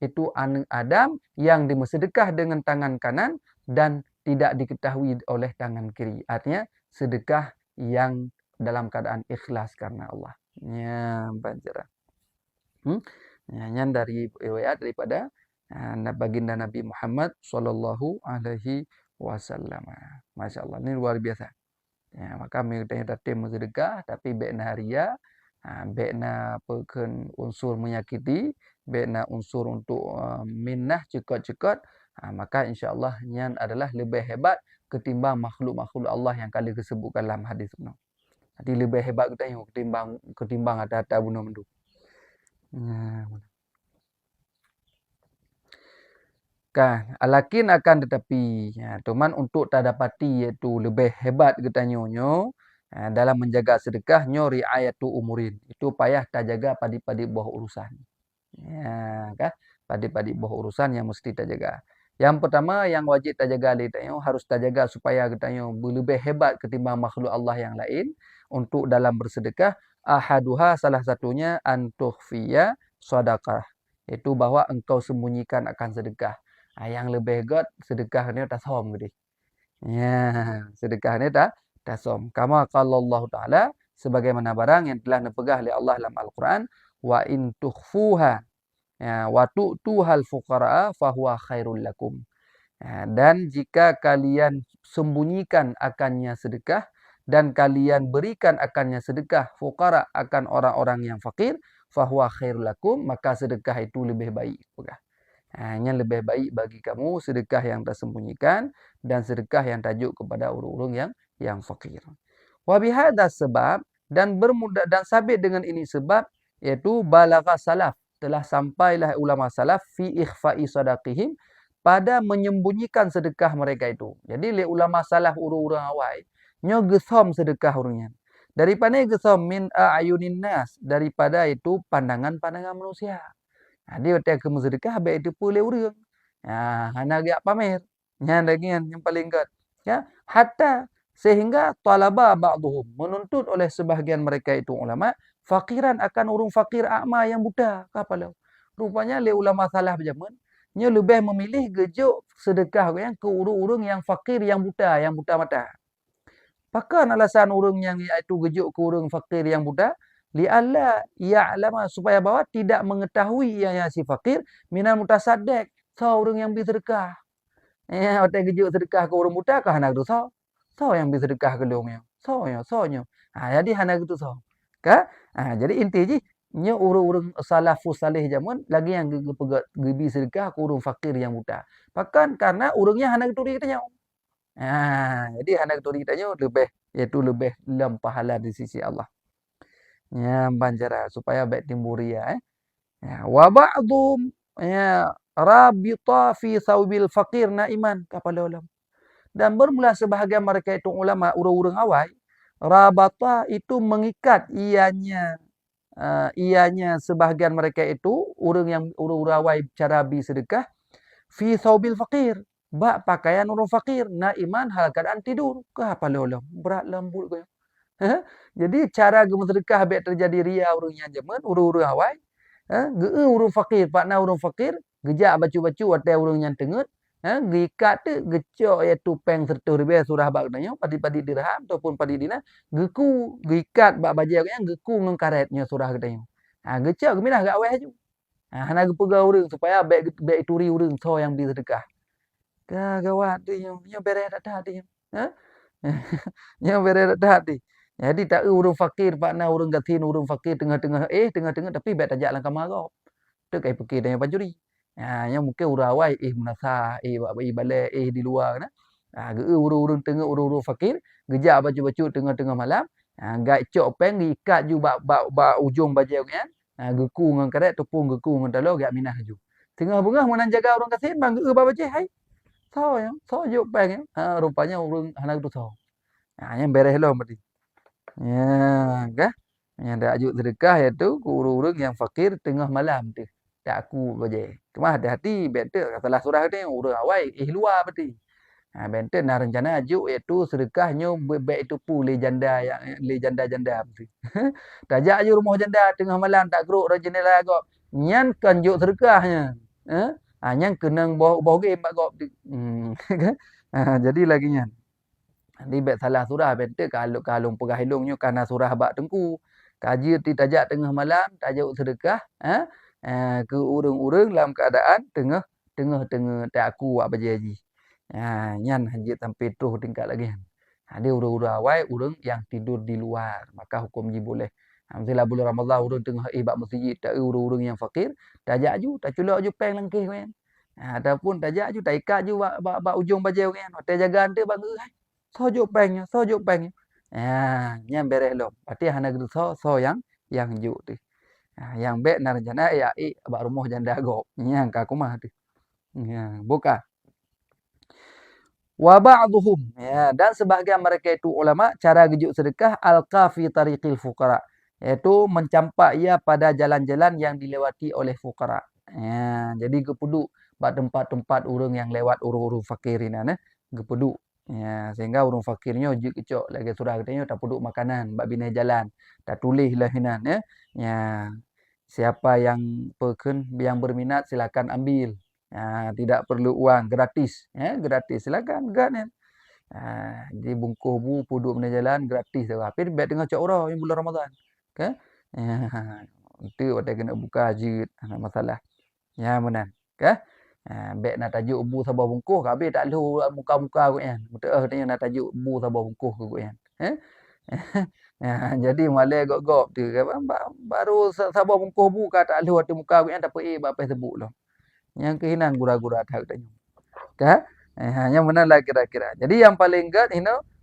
itu anak Adam yang disedekah dengan tangan kanan dan tidak diketahui oleh tangan kiri. Artinya sedekah yang dalam keadaan ikhlas karena Allah. Ya, banjara. Yang dari riwayat daripada baginda Nabi Muhammad sallallahu alaihi wasallam. Masya-Allah, ini luar biasa. Ya, maka kita tim sedekah tapi bekna ria, bekna pekan unsur menyakiti, bekna unsur untuk minnah cekot-cekot, maka insya-Allah nyan adalah lebih hebat ketimbang makhluk-makhluk Allah yang kali disebutkan dalam hadis benar. Jadi lebih hebat kita yang ketimbang ada bunuh mendu. Kan, alakin akan tetapi, teman untuk tak dapati iaitu lebih hebat kita nyonyo dalam menjaga sedekah nyori ayatu umurin. Itu payah tak jaga padi-padi bawah urusan. Ya, kan? Padi-padi bawah urusan yang mesti tak jaga. Yang pertama yang wajib tak jaga harus tak jaga supaya kita lebih hebat ketimbang makhluk Allah yang lain untuk dalam bersedekah. Ahaduha, salah satunya antukhfiya sadaqah. Itu bahwa engkau sembunyikan akan sedekah. Yang lebih hebat sedekah ni tak som gede. Ya, sedekah ni tak som. Kama qala Allah Taala, sebagaimana barang yang telah dipegah oleh Allah dalam Al-Quran, wa in tukhfuha wa tu'tuhal fuqara fahuwa khairul lakum. Dan jika kalian sembunyikan akannya sedekah dan kalian berikan akannya sedekah fuqara akan orang-orang yang fakir, fahuwa khairul lakum, maka sedekah itu lebih baik. Hanya lebih baik bagi kamu sedekah yang tersembunyikan dan sedekah yang tajuk kepada orang-orang yang fakir. Wa bihadza sebab dan sabit dengan ini sebab iaitu balagha salaf, telah sampailah ulama salaf fi ikhfa'i sadaqihim, pada menyembunyikan sedekah mereka itu. Jadi le ulama salaf orang-orang awal nyo gesom sedekah orangnya. Daripada gesom min a'yunin nas, daripada itu pandangan-pandangan manusia. Dia hotel ke sedekah baik itu pulih urang. Hana agak pamer. Yang lagian yang paling kat. Ya, hatta sehingga talaba ba'dhum, menuntut oleh sebahagian mereka itu ulama fakiran akan urung fakir akma yang buta. Kapalau. Rupanya le ulama salah berjaman, nya lebih memilih gejuk sedekah yang ke urung-urung yang fakir yang buta mata. Pakan alasan urung yang iaitu gejuk ke urung fakir yang buta? Li'alla ya'lama, supaya bahawa tidak mengetahui yang si fakir minal mutasaddiq, so orang yang bersedekah. Otak gejuk sedekah ke orang buta kah anak tu so? So yang bersedekah ke long yang. So nya. Jadi anak tu so. Ka? Jadi inti je nya orang-orang salafus salih zaman lagi yang gebi sedekah ke orang fakir yang buta. Bahkan karena orangnya anak tu kita nya. Jadi anak tu kita nya lebih, iaitu lebih dalam pahala di sisi Allah. Ya, banjara supaya baik timbul ria. Ya, wa ba'dhum ya rabita fi thawbil faqir naiman, kata ulama. Dan bermula sebahagian mereka itu ulama urang-urang awal, rabata itu mengikat ianya sebahagian mereka itu orang yang urang-urang awal cara sedekah fi thawbil faqir, bak pakaian orang fakir naiman hal keadaan tidur. Kata ulama, berat lembut kau. Jadi cara sedekah habis terjadi ria urangnya zaman urang-urang awal. Urang fakir, partner urang fakir, gejak bacu-bacu atas urang yang tengut. Gikat tu gecok iaitu peng serta ribe surah bak katanya padi-padi dirham ataupun padi dinar, geku gikat bak bajai yang geku ngan karetnya surah katanya. Gecok geminah gak awal ju. Hana gepega urang supaya baik turi urang so yang bi sedekah. Gawat tu nya beres dah tu. Nya beres dah tu. Jadi tak urang fakir partner urang gatin urang fakir tengah-tengah tapi baik tajak langkah marah. Tu kai fikir dengan panjuri. Yang mungkin urang awal menasa buat bayi balik di luar kan. Urang-urang tengah urang-urang fakir gejak baju-baju tengah-tengah malam. Gai cok peng diikat ju bak ujung baju kan. Geku ngan karet tepung geku ngan talo gak minah ju. Tengah bengah mana jaga orang kasih bang baju hai. So jo peng. Rupanya urang anak tu so. Yang beres lo mesti. Ya, kah? Yang dak ajuk sedekah iaitu urang-urang yang fakir tengah malam tu. Tak aku baje. Cuma hati-hati better salah surah ni urang awal luar berarti. Benten nah rencana ajuk iaitu sedekahnya baik itu pu le janda yang le janda-janda berarti. Tajak je rumah janda tengah malam tak keruk dari jendela kau. Nyan kan juk sedekahnya. Nyan kenang bau game kau. Jadi lagi nyan. Ni bet salah surah bente kalau pegah hilungnya karena surah bak tengku. Kaji ti tajak tengah malam tajuk sedekah ke urang-urang dalam keadaan tengah tak aku buat berjanji. Nyan haji sampai terus tingkat lagi. Dia urang-urang awal urang yang tidur di luar, maka hukum ji boleh. Misalnya bulan Ramadan urang tengah bak masjid tak urang-urang yang fakir, tajak ju tak culak ju peng langkih kan. Ataupun tajak ju tak ikat ju bak ujung baju kan. Hotel jaga ante bang sojo pengnya. Yang beres lo. Berarti hana gitu so yang juk tu. Yang bet nar jana bak rumah janda gop. Yang ka kumah tu. Bukan. Wa ba'dhum dan sebahagian mereka itu ulama cara gejuk sedekah al-qafi tariqil fuqara, iaitu mencampak ia pada jalan-jalan yang dilewati oleh fuqara. Jadi gepeduk bak tempat-tempat urang yang lewat urang-urang fakir ini gepeduk. Sehingga urang fakirnya ujuk kecok lagi surah katanya tak peduk makanan bak binai jalan. Tak tulis lah hinan siapa yang yang berminat silakan ambil. Tidak perlu uang, gratis. Gratis silakan kan. Jadi bungkuh bu puduk binai jalan gratis. Tapi baik tengah cak orang yang bulan Ramadan. Kan? Itu ada kena buka haji masalah. Ya menan. Kan? Baik nak tajuk bu sabah bungkuh, habis tak lu muka-muka aku kan. Betul katanya nak tajuk bu sabah bungkuh aku kan. Ya, jadi malai gok-gok tu baru sabar mungkuh buka tak lu hati muka yang tak apa sebut lo. Yang kehinan gura-gura tak tanya. Ka? Yang mana lah kira-kira. Jadi yang paling gad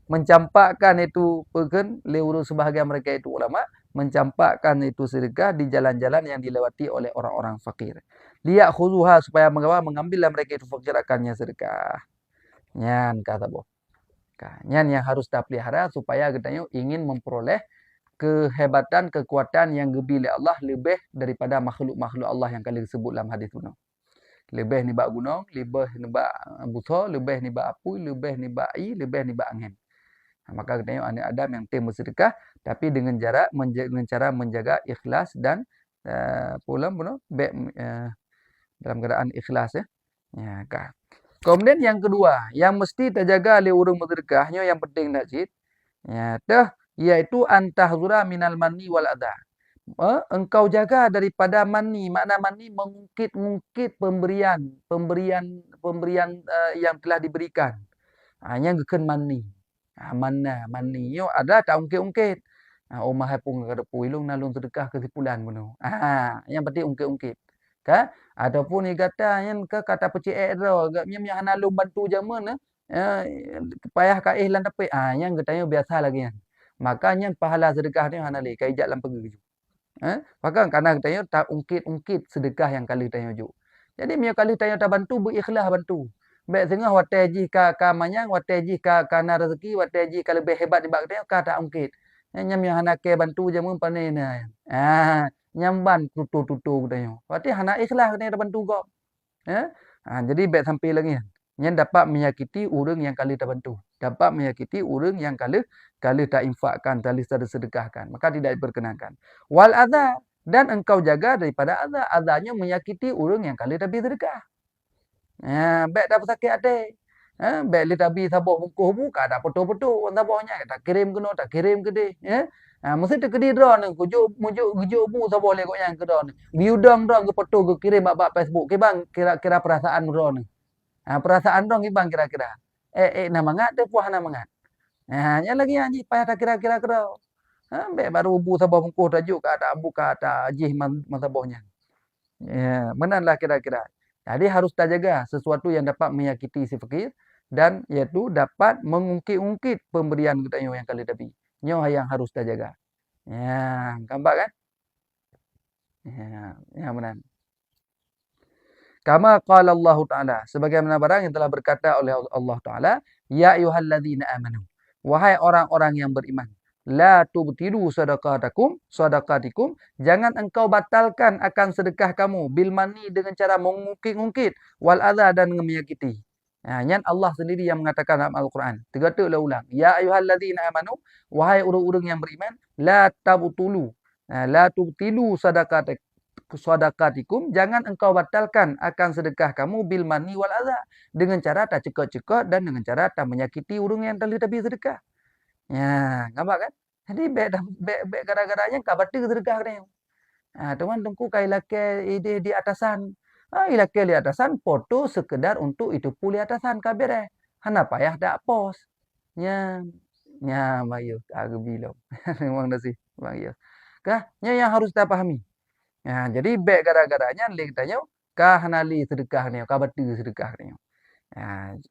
mencampakkan itu pekan leuru sebahagian mereka itu ulama mencampakkan itu sedekah di jalan-jalan yang dilewati oleh orang-orang fakir. Liak khuzuha supaya mengambillah mereka itu fakir akannya sedekah. Nyan kata boh. Nyan yang harus kita pelihara supaya kita ingin memperoleh kehebatan, kekuatan yang lebih oleh Allah lebih daripada makhluk-makhluk Allah yang kali disebut dalam hadis itu. Lebih ni bak gunung, lebih ni bak buta, lebih ni bak api, lebih ni bak air, lebih ni bak angin. Maka kita tengok anak Adam yang temu sedekah tapi dengan cara menjaga ikhlas dan pula dalam keadaan ikhlas ya. Ya kan. Kemudian yang kedua, yang mesti terjaga oleh orang bersedekahnya yang penting nak cit. Ya, iaitu antahzura minal manni wal adha. Engkau jaga daripada mani. Makna mani mengungkit-ungkit pemberian yang telah diberikan. Yang gekan mani. Mani yo ada tak ungkit-ungkit. Omah pun kada puilung nalung sedekah kesimpulan bunuh. Yang penting ungkit-ungkit. Ka? Ataupun ni kata yang kata pecik ro, gapnya yang nalung bantu jaman payah kaih lan tapi yang katanya biasa lagi kan. Makanya pahala sedekah ni hanali kai jak lan pergi. Maka karena katanya tak ungkit-ungkit sedekah yang kali tanya juk. Jadi mia kali tanya tak bantu berikhlas bantu. Baik sengah wateji ka manyang, wateji ka kana rezeki, wateji ka lebih hebat dibak tanya ka tak ungkit. Nyam yang hanake bantu jamun panai na. Nyamban tutu-tutu tanya. Berarti hana ikhlas kena bantu kok. Jadi baik sampai lagi. Yang dapat menyakiti orang yang kali terbantu. Dapat menyakiti orang yang kali tak infakkan, kali sedekahkan. Maka tidak diperkenankan. Wal adha. Dan engkau jaga daripada adha. Adhanya menyakiti orang yang kali tak sedekah. Baik tak sakit hati. Baik li tabi sabuk bungkuh buka tak betul-betul sabuknya. Tak kirim kena, tak kirim ke dia. Mesti terkedi draw ni. Mujuk mu sabuk lekok yang ke draw ni. Biudang draw ke foto ke kirim bak Facebook. Bang, kira perasaan draw ni. Perasaan dong ibang kira-kira. Na mangat tu puah na mangat. Yang lagi anji payah tak kira-kira kerau. Baru bu sabah mungkuh tajuk tak buka tak ajih masabahnya. Menanlah kira-kira. Jadi harus terjaga sesuatu yang dapat menyakiti si fakir dan iaitu dapat mengungkit-ungkit pemberian kita yang kali tapi. Nyo yang harus terjaga. Nampak kan? Benar. Kama qala Allah Ta'ala. Sebagaimana barang yang telah berkata oleh Allah Ta'ala. Ya ayuhalladzina amanu. Wahai orang-orang yang beriman. La tubtilu sadaqatikum. Jangan engkau batalkan akan sedekah kamu. Bil mani dengan cara mengungkit-ungkit. Wal adha dan menyakiti. Yang Allah sendiri yang mengatakan dalam Al-Quran. Tiga-tiga ulang. Ya ayuhalladzina amanu. Wahai orang-orang yang beriman. La tabtulu. La tubtilu sadaqatikum, jangan engkau batalkan akan sedekah kamu bil mani wal adha, dengan cara tak cekak-cekak dan dengan cara tak menyakiti orang yang tali tapi sedekah. Nampak kan? Jadi baik gara-garanya kau batal sedekah dia. Teman tungku kai laki ide di atasan. Laki di atasan foto sekedar untuk itu puli atasan kabir hana payah dak pos. Mayu aku bilang. Memang nasi bang ya. Yang harus kita pahami. Jadi baik gara-garanya lek tanya kah hanali sedekah ni, kah batu sedekah ni.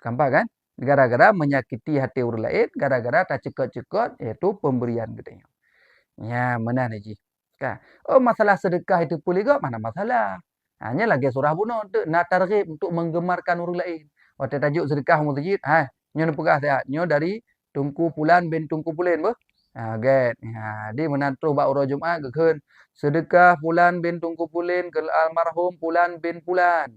Nampak kan? Gara-gara menyakiti hati orang lain, gara-gara tak cekot-cekot iaitu pemberian katanya. Mana ni ji? Masalah sedekah itu boleh ke? Mana masalah? Hanya lagi surah bunuh nak targhib untuk menggemarkan orang lain. Waktu tajuk sedekah masjid, nyo pegah saya. Nyo dari Tunku Pulan bin Tunku Pulen bah. Dia menantu bak urah Jumaat ke sedekah Pulan bin Tunku Pulen ke almarhum Pulan bin Pulan.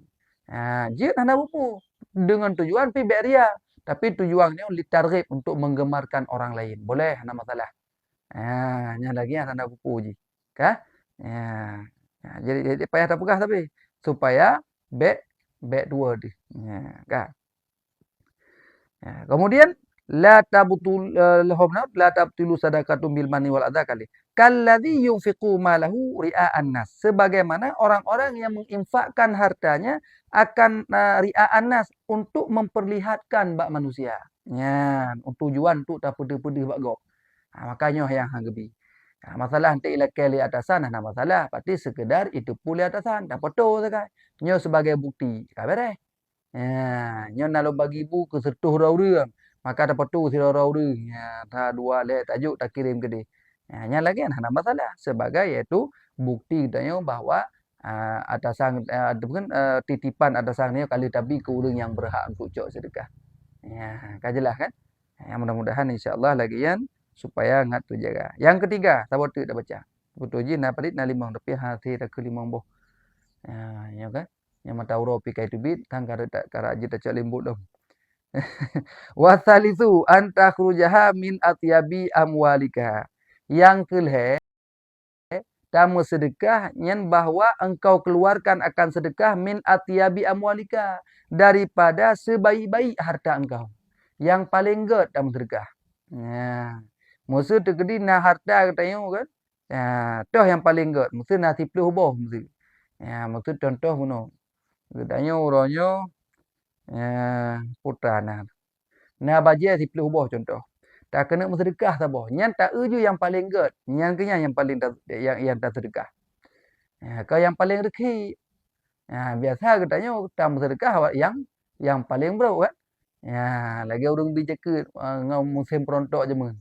Jid anda buku dengan tujuan pi beria, tapi tujuannya litarghib untuk menggemarkan orang lain. Boleh, ada masalah. Nya lagi anda buku ji. Jadi payah tak pegah tapi supaya back dua di. Kemudian la tabtulu sadaqatum bil mani wal adha kali. Kalladzi yunfiqu malahu ria'an nas. Sebagaimana orang-orang yang menginfakkan hartanya akan ria'an nas untuk memperlihatkan bak manusia. Untuk tujuan untuk tak pedih-pedih bak go. Makanya yang hang gebi. Masalah nanti ilakali atasan nah masalah pasti sekedar itu pula atasan dah foto sakai. Nyo sebagai bukti. Kabere. Nyo nalo bagi bu ke setuh orang. Maka ada foto si orang. Ta dua le tajuk tak kirim ke dia. Nya lagi nah masalah sebagai yaitu bukti katanya bahwa atasan bukan titipan atasan ni kali tapi ke orang yang berhak untuk cok sedekah. Kajelah kan. Mudah-mudahan insyaallah lagi yan supaya ngat tu jaga. Yang ketiga, sabar tu dah baca. Betul ji na palit na limang tapi hati tak ke limang boh. Ya kan? Yang mata uro pi kai tu bit tang kara tak kara aja tak limbut dong. Wasalisu anta khrujaha min atyabi amwalika. Yang kelhe kamu sedekah nyen bahwa engkau keluarkan akan sedekah min atyabi amwalika daripada sebaik-baik harta engkau. Yang paling good dalam sedekah. Musuh terkedi na harta katanya kan. Toh yang paling good. Musuh na 10 boh musuh. Maksud contoh kuno. Katanya orangnya putra na. Na baje 10 boh contoh. Tak kena bersedekah saboh. Nyan tak uju yang paling good. Nyan kenya yang paling yang tak sedekah. Kau yang paling rezeki. Biasa katanya tak bersedekah yang paling bro kan. Lagi orang bijak ngau musim perontok je mun.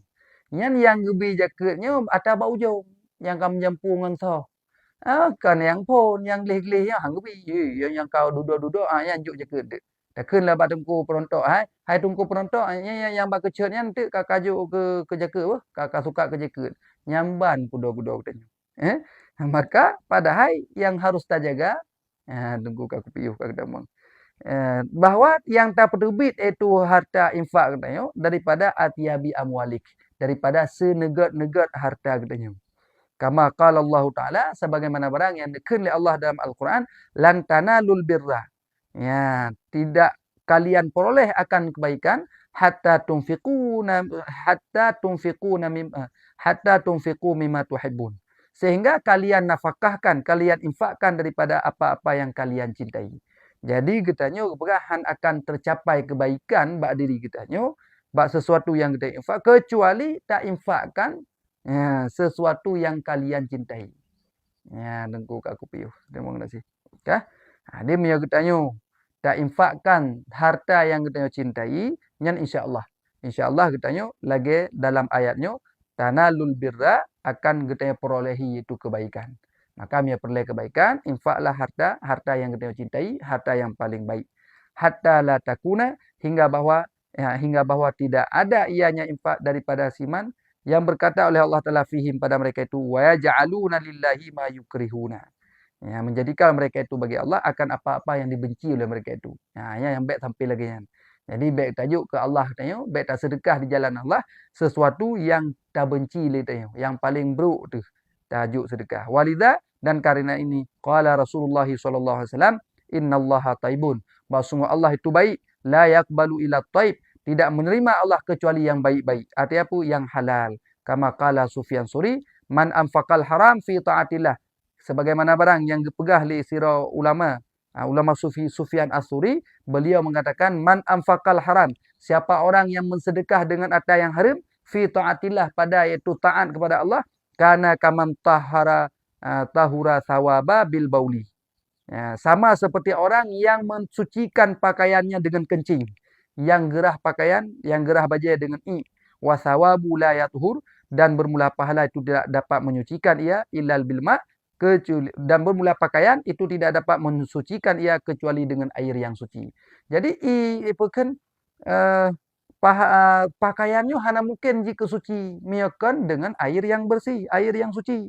Nyan yang bijaknya ada bau jom. Yang kamu jampu ngan so. Kan yang pun yang leh-leh yang gebi. Yang kau duduk-duduk yang juk jaket. Tak kenlah bak tungku perontok hai tungku perontok yang bak kecut yang tu kakak juk ke jaket apa? Kakak suka ke jaket. Nyamban kudo-kudo katanya. Maka padahal yang harus tak jaga tunggu aku piuh kat damang. Bahwa yang tak terbit itu harta infak katanya daripada atyabi amwalik, daripada senegat-negat harta katanya. Kama qala Allah Ta'ala sebagaimana barang yang dikatakan oleh Allah dalam Al-Quran, lan tanalul birra. Tidak kalian peroleh akan kebaikan hatta tunfiqu mimma tuhibbun. Sehingga kalian nafkahkan, kalian infakkan daripada apa-apa yang kalian cintai. Jadi katanya berahan akan tercapai kebaikan bak diri katanya, bak sesuatu yang kita infak kecuali tak infakkan sesuatu yang kalian cintai. Tengku kat aku piuh. Terima kasih. Okey. Dia punya katanya tak infakkan harta yang katanya cintai, nyan insya-Allah. Insya-Allah katanya lagi dalam ayatnya tanalul birra akan katanya perolehi itu kebaikan. Maka dia peroleh kebaikan, infaklah harta yang kita cintai, harta yang paling baik. Hatta la takuna hingga bahwa tidak ada ianya infak daripada siman yang berkata oleh Allah Taala fihim pada mereka itu wa yaj'aluna lillahi ma yukrihuna. Menjadikan mereka itu bagi Allah akan apa-apa yang dibenci oleh mereka itu. Yang baik sampai lagi kan. Jadi baik tajuk ke Allah katanya, baik tak sedekah di jalan Allah sesuatu yang tak benci katanya, yang paling buruk tu. Tajuk sedekah. Walidha dan karena ini qala Rasulullah sallallahu alaihi wasallam innallaha taibun. Bahwa Allah itu baik, la yaqbalu illa taib, tidak menerima Allah kecuali yang baik-baik. Artinya apa? Yang halal. Kama qala Sufyan Suri, man anfaqal haram fi taatillah. Sebagaimana barang yang dipegah oleh sira ulama Sufyan As-Suri, beliau mengatakan man anfaqal haram, siapa orang yang mensedekah dengan harta yang haram fi taatillah pada iaitu taat kepada Allah, kana kaman tahura thawaba bil bauli. Sama seperti orang yang mensucikan pakaiannya dengan kencing, yang gerah pakaian, yang gerah baju dengan wa thawabu la yathur, dan bermula pahala itu tidak dapat menyucikan ia illal bil ma, dan bermula pakaian itu tidak dapat mensucikan ia kecuali dengan air yang suci. Jadi bukan pakaiannya hanya mungkin jika suci miakan dengan air yang bersih, air yang suci.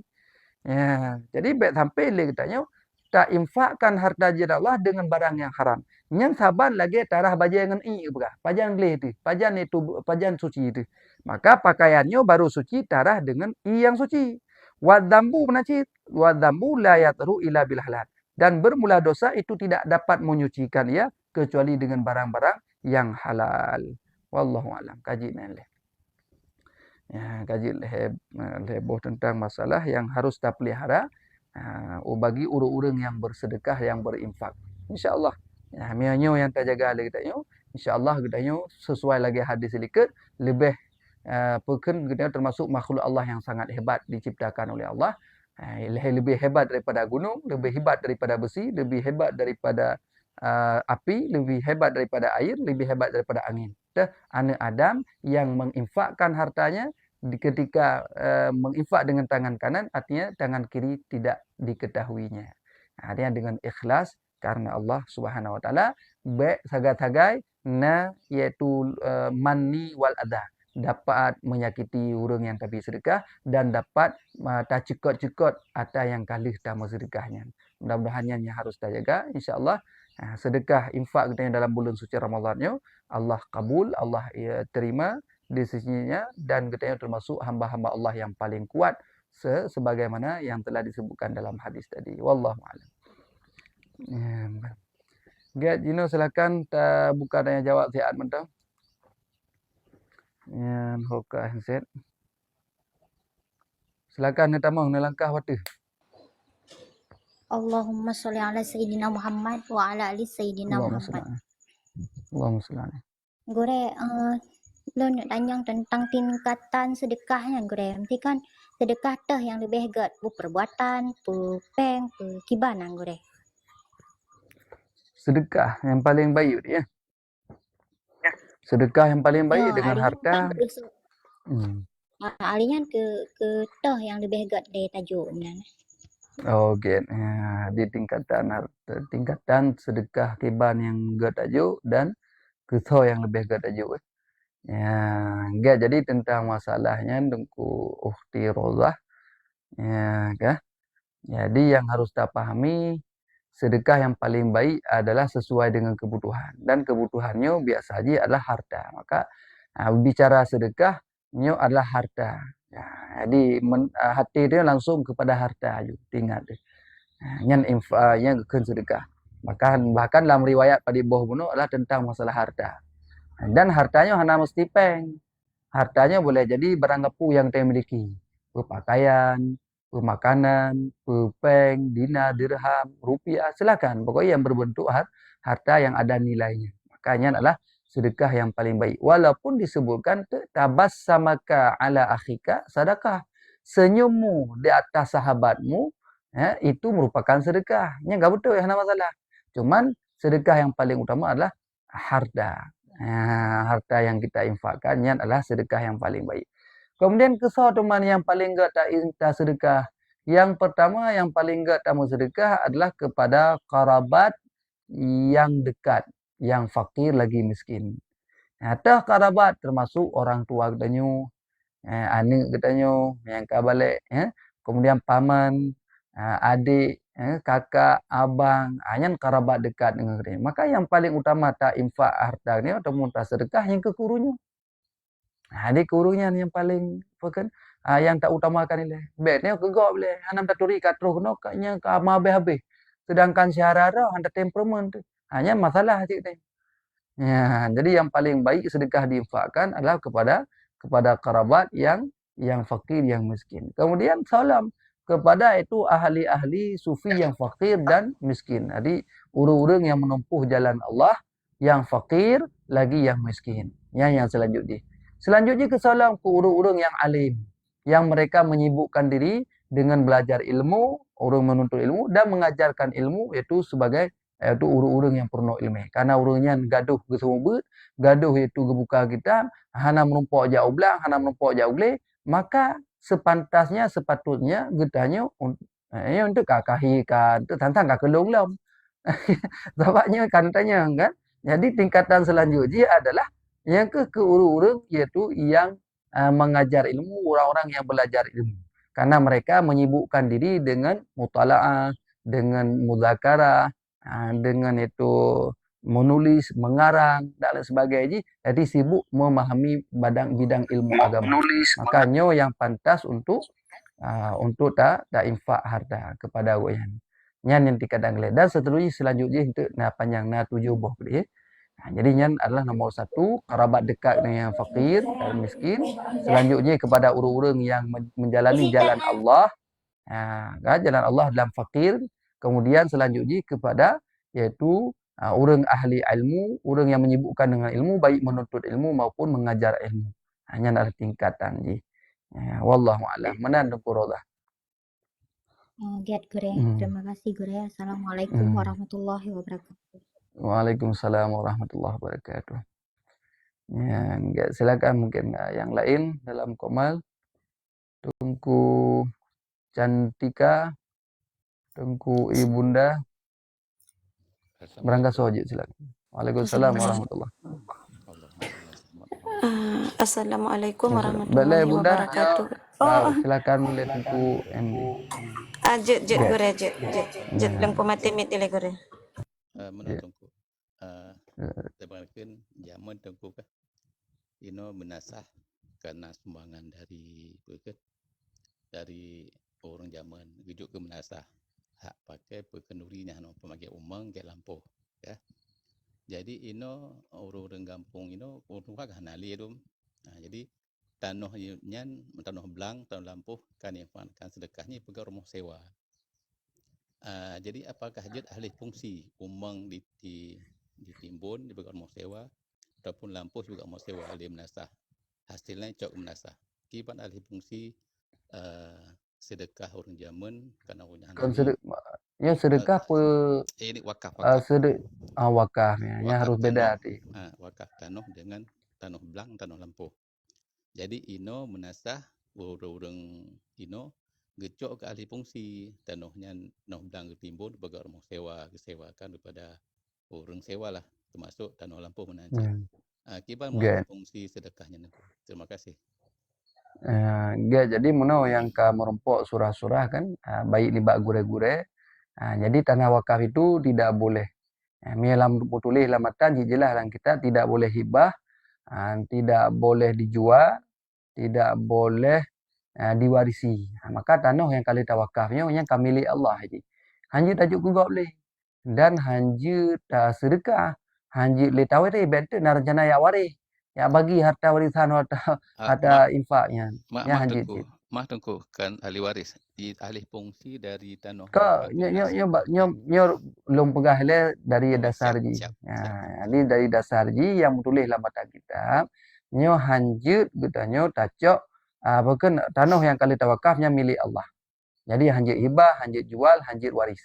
Jadi baik sampai le katanya tak infakkan harta jalan Allah dengan barang yang haram. Yang saban lagi tarah bajan dengan berah. Pajan leh tu, pajan itu pajan suci itu. Maka pakaiannya baru suci tarah dengan yang suci. Wa dzambu penacit, wa dzambu la yatru ila bil halal. Dan bermula dosa itu tidak dapat menyucikan ia kecuali dengan barang-barang yang halal. Wallahu alam. Kaji ni. Kaji leboh tentang masalah yang harus kita pelihara bagi orang-orang yang bersedekah, yang berinfak. InsyaAllah. Mianyo yang terjaga lagi katanya. InsyaAllah katanya sesuai lagi hadis sedikit lebih Pekan kita termasuk makhluk Allah yang sangat hebat diciptakan oleh Allah. Lebih hebat daripada gunung, lebih hebat daripada besi, lebih hebat daripada api, lebih hebat daripada air, lebih hebat daripada angin. Anak Adam yang menginfakkan hartanya ketika menginfak dengan tangan kanan, artinya tangan kiri tidak diketahuinya. Artinya dengan ikhlas karena Allah Subhanahu Wa Taala, baik sagai-sagai iaitu manni wal adha, dapat menyakiti orang yang tapi sedekah dan dapat tak cekot-cekot atau yang kalih tamu sedekahnya. Mudah-mudahan yang harus kita jaga, insya-Allah. Sedekah infak kita dalam bulan suci Ramadan Allah kabul, Allah terima di sisinya, dan kita termasuk hamba-hamba Allah yang paling kuat sebagaimana yang telah disebutkan dalam hadis tadi. Wallahu a'lam. Get, silakan buka tanya jawab sihat mentang. Yang hoka handset. Silakan netamong nelangkah waktu. Allahumma sholli ala sayyidina Muhammad wa ala ali sayyidina Muhammad. Allahumma sholli. Gore lo nak tanya tentang tingkatan sedekahnya gore. Nanti kan sedekah teh yang lebih hebat perbuatan, peng, kibanan gore. Sedekah yang paling baik ya. Sedekah yang paling baik dengan harta. Alinya ke teh yang lebih hebat dari tajuk mana? Okey, di tingkatan sedekah kiban yang gak tajuk dan kesah yang lebih gak tajuk. Jadi tentang masalahnya dengku ukhti Rozah. Jadi yang harus kita pahami, sedekah yang paling baik adalah sesuai dengan kebutuhan, dan kebutuhannya biasa saja adalah harta. Maka bicara sedekahnya adalah harta. Jadi hati dia langsung kepada harta aja, ingat deh. Yang keun sedekah. Bahkan dalam riwayat pada bawah bunuh adalah tentang masalah harta. Dan hartanya hanya mesti peng. Hartanya boleh jadi barang apa yang kita miliki. Pakaian, makanan, peng, dinar, dirham, rupiah, silakan. Pokoknya yang berbentuk harta yang ada nilainya. Makanya adalah sedekah yang paling baik. Walaupun disebutkan tabassamaka ala akhika sadaqah. Senyummu di atas sahabatmu itu merupakan sedekah. Nya enggak betul ya, masalah. Cuman sedekah yang paling utama adalah harta. Harta yang kita infakkannya adalah sedekah yang paling baik. Kemudian kesah teman yang paling enggak tak sedekah. Yang pertama yang paling enggak tamu sedekah adalah kepada kerabat yang dekat, yang fakir lagi miskin. Atau kerabat termasuk orang tua katanya, anak katanya, yang kabalik, kemudian paman, adik, kakak, abang, hanya kerabat dekat dengan katanya. Maka yang paling utama tak infak harta ni atau tak sedekah yang ke gurunya. Di gurunya yang paling yang tak utamakan ni. Baiknya kegok boleh, hanam tak turi kat roh no katnya ke habis-habis. Sedangkan syarara hanya temperamen tu. Hanya masalah cik tadi. Jadi yang paling baik sedekah diinfakkan adalah kepada kerabat yang fakir, yang miskin. Kemudian salam kepada itu ahli-ahli sufi yang fakir dan miskin. Jadi orang-orang yang menempuh jalan Allah, yang fakir lagi yang miskin. Yang selanjutnya. Selanjutnya kesalam ke orang-orang yang alim, yang mereka menyibukkan diri dengan belajar ilmu, orang menuntut ilmu dan mengajarkan ilmu, iaitu sebagai orang-orang yang pernah ilmu. Karena orangnya gaduh ke semua gaduh itu kebuka kita, hana menumpuk jauh belang, hana menumpuk jauh boleh, maka sepatutnya getanya untuk kakahi kan, tantang kakelong lam. Sebabnya katanya kan. Jadi tingkatan selanjutnya adalah yang ke orang-orang iaitu yang mengajar ilmu, orang-orang yang belajar ilmu. Karena mereka menyibukkan diri dengan mutalaah, dengan muzakarah, dengan itu menulis, mengarang dan lain sebagainya. Jadi sibuk memahami bidang ilmu agama. Makanya yang pantas untuk tak infak harta kepada orang yang dikadang dan selanjutnya untuk panjang 7 buah boleh. Jadi yang adalah nomor 1 kerabat dekat dengan yang fakir dan miskin. Selanjutnya kepada orang-orang yang menjalani jalan Allah, jalan Allah dalam fakir. Kemudian selanjutnya kepada yaitu orang ahli ilmu, orang yang menyibukkan dengan ilmu, baik menuntut ilmu maupun mengajar ilmu. Hanya ada tingkatan ji. Wallahu a'lam. Menan Tengku Rodah. Giat Gure. Hmm. Terima kasih Gure. Assalamualaikum Hmm. warahmatullahi wabarakatuh. Waalaikumsalam warahmatullahi wabarakatuh. Ya, silakan mungkin yang lain dalam Komal. Tengku Cantika, Tengku Ibunda, Berangkat Soji silakan. Waalaikumsalam warahmatullahi Assalamualaikum wabarakatuh. warahmatullahi Bunda, wabarakatuh. silakan mulai Tengku MD. Jet gore jet lengko mati miti le gore. Menurutku tebarkan zaman tengku kah ino menasah karena sumbangan dari berkat dari orang zaman hidup ke menasah hak pakai pekenurinya no pemakai umang ke lampu ya. Jadi ino orang kampung ino orang kah hanali dum. Nah, jadi tanahnya tanah belang tanah lampu kan yang kan sedekahnya pegang rumah sewa. Jadi apakah jet ahli fungsi umang ditimbun di bagian mau sewa ataupun lampu juga mau sewa ahli menasah hasilnya cok menasah kibat ahli fungsi sedekah orang zaman karena punya Kan sedekah ini wakaf wakafnya harus beda hati. Wakaf tanah dengan tanah belang tanah lampu. Jadi ino menasah orang ino gecok ke ahli fungsi tanahnya noh belang ketimbun bagi orang sewa disewakan daripada orang sewa lah termasuk tanah lampu menanti. Kiban ahli fungsi sedekahnya nanti. Terima kasih. Jadi mono yang ka merempok surah-surah kan baik libak gure-gure. Jadi tanah wakaf itu tidak boleh mialam tulis lamatan jelas dan kita tidak boleh hibah, tidak boleh dijual, tidak boleh diwarisi. Maka tanah yang kali tawakafnya yang milik Allah haji. Hanji tajuk gugak boleh. Dan hanji sedekah. Hanji le tahu deh betul nak rencana ya waris. Ya bagi harta warisan harta infaknya. Ya hanji. Mah tengku kan ahli waris di ahli fungsi dari tanah. Nyo belum pegah le dari dasar ji. Ini dari dasar ji yang tulis lamatan kitab. Nyo hanjut gutanya tacok bukan tanah yang kali tawakafnya milik Allah. Jadi hanjit hibah, hanjit jual, hanjit waris.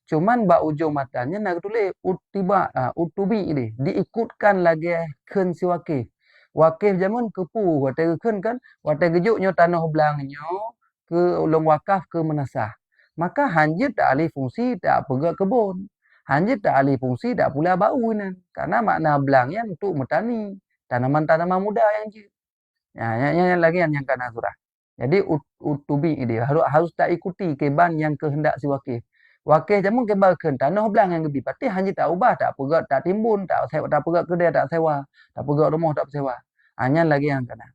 Cuman ba ujung matanya nak tulis utubi ini diikutkan lagi ken si wakif. Wakif zaman kepu watai ken kan watai gejuknya tanah belangnya ke ulung wakaf ke menasah. Maka hanjit tak alih fungsi tak pegang kebun. Hanjit tak alih fungsi tak pula bau nan. Karena makna belangnya untuk metani tanaman-tanaman muda yang je. Yang lagi yang kena surah. Jadi utubi ini harus tak ikuti keban yang kehendak si wakif. Wakif jamun kebalkan tanah belang yang lebih pasti hanya tak ubah, tak pegat, tak timbun, tak sewa, tak pegat kedai, tak sewa, tak pegat rumah, tak sewa. Hanya lagi yang kena.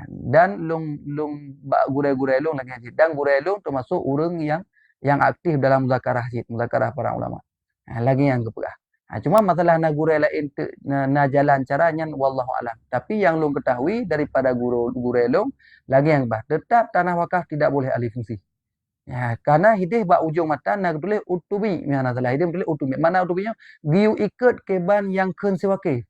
Dan lung gure-gure lung lagi haji. Dan gure lung termasuk orang yang aktif dalam muzakarah haji, muzakarah para ulama. Lagi yang kepegah. Cuma masalah nak gure lain na jalan caranya wallahu alam. Tapi yang lung ketahui daripada gure lung lagi yang bah. Tetap tanah wakaf tidak boleh alih fungsi. Karena hidih ba ujung mata nak tulis utubi. Mana salah hidih tulis utubi. Mana utubinya? Giu ikut keban yang ken sewakif.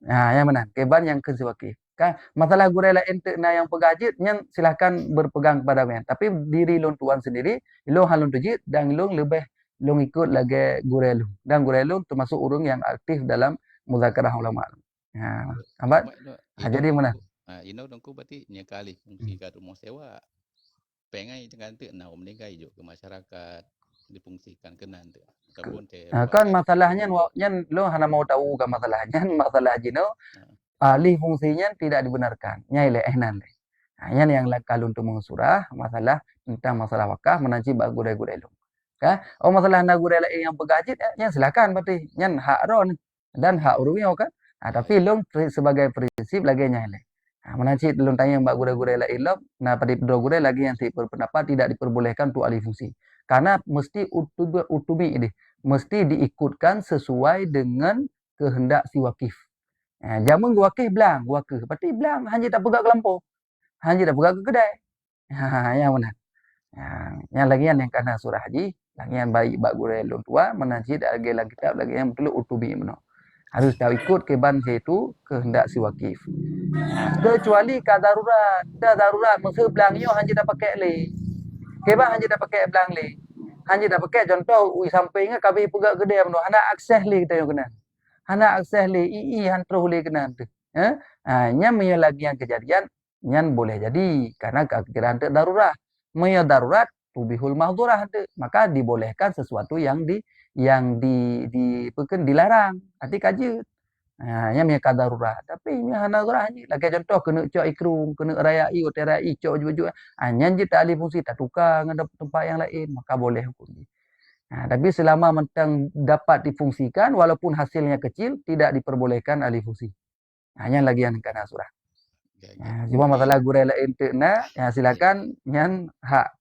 Yang mana? Keban yang ken sewakif. Kan masalah gure lain na yang pegajit yang silakan berpegang kepada men. Tapi diri lung tuan sendiri, lung halun tujit dan lung lebih lung ikut lagi gure lung. Dan gure lung termasuk orang yang aktif dalam muzakarah ulama. Jadi mana? Ino dongku berarti nyekali fungsi kat rumah sewa. Pengai dengan tu nak meninggai juga ke masyarakat difungsikan ke nanti. Kan masalahnya yang lo hanya mau tahu kan masalahnya masalah jino alih fungsinya tidak dibenarkan. Nyai le ehnan le. Yang kalau untuk mensurah masalah tentang masalah wakaf menanci bak gure-gure lo. Masalah nak gure lain yang pegajit yang silakan berarti yang hak ron dan hak urungnya kan. Tapi lo sebagai prinsip lagi nyai le. Menanci belum tanya mbak gure-gure lain lo, nah pada gure lagi yang berpendapat tidak diperbolehkan untuk alih fungsi. Karena mesti utubi ini mesti diikutkan sesuai dengan kehendak si wakif. Jamun wakif belang, wakif. Berarti belang hanya tak pegang ke lampu. Hanya tak pegang ke kedai. Yang mana? Yang lagi yang kena surah haji, lagi yang baik bak gure long tua menanci lagi kitab lagi yang betul utubi benar. Harus tahu ikut keban itu kehendak si wakif. Kecuali ka darurat. Dah darurat masa belangnya hanya dah pakai le. Keban hanya dah pakai belang le. Hanya dah pakai contoh ui sampai ingat kami pegak gede penuh. Hana akses le kita yang kena. Hana akses le ii han terus le kena tu. Nya punya lagi yang kejadian nyan boleh jadi karena keadaan darurat. Punya darurat tubihul mahdurah tu. Maka dibolehkan sesuatu yang dilarang. Nanti kaji. Nya punya kadarurat. Tapi nya hana darurat ni. Lagi contoh kena cok ikrum, kena rayai, hotel rayai, cok juga. Nyan je tak alih fungsi, tak tukar dengan tempat yang lain, maka boleh hukum ni. Tapi selama mentang dapat difungsikan, walaupun hasilnya kecil, tidak diperbolehkan alih fungsi. Hanya lagi yang kena surah. Cuma masalah gurai lain tu nak, silakan nyan hak.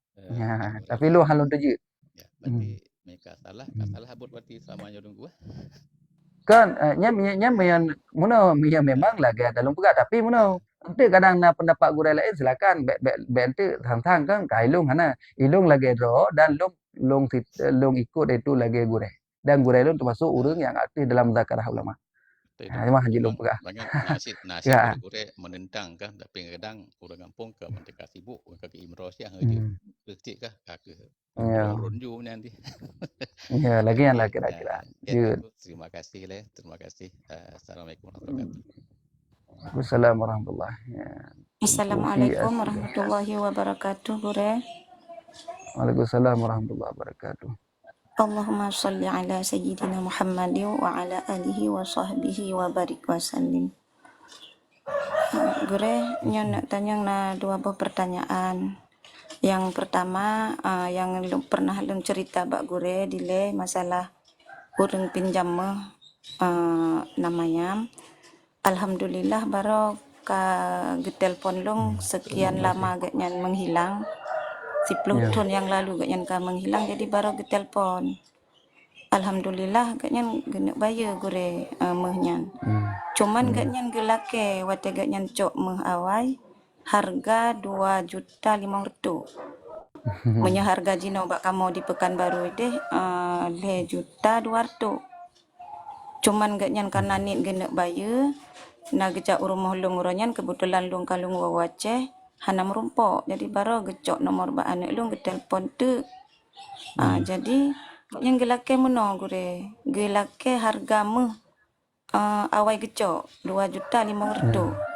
Tapi lu halun tu je. Ya, berarti mereka salah abot berarti selamanya tunggu. Kan nya memang lagi dalam pegak tapi muno ente kadang na pendapat gurai lain silakan ente tang kan kailung hana ilung lagi dro dan long ikut itu lagi gurai dan gurai lu termasuk urang yang aktif dalam zakarah ulama. Cuma haji long pegak. Banyak nasib gurai menentang kan tapi kadang urang kampung ke mereka sibuk ke imroh siang aja. Kecil kah ke runju nanti. Ya, lagi yang kira-kira. Terima kasih le, terima kasih. Assalamualaikum warahmatullahi wabarakatuh. Wassalamualaikum warahmatullahi wabarakatuh. Assalamualaikum warahmatullahi wabarakatuh, Gure. Waalaikumsalam warahmatullahi wabarakatuh. Allahumma sholli ala sayyidina Muhammad wa ala alihi wa sahbihi wa barik wa sallim. Gure, nyon nak tanya na dua buah pertanyaan. Yang pertama, yang pernah cerita Bak Gure dile masalah urang pinjam namanya. Alhamdulillah baru ka getelpon long sekian lama agaknya menghilang. 10 tahun yang lalu agaknya ka menghilang jadi baru getelpon. Alhamdulillah agaknya gena bayar Gure mehnya. Cuman agaknya gelake wate agaknya cok meh awai harga 2.500.000. Punya harga jino bak kamu di Pekanbaru deh 2.200.000. Cuman gak nyan karena nit genek bayar na gejak rumah lung uronyan kebetulan lung kalung wawace hana merumpok jadi baru gecok nomor ba anak lung ke telefon tu. Jadi yang gelake meno Gure gelake harga meh awai gecok 2.500.000.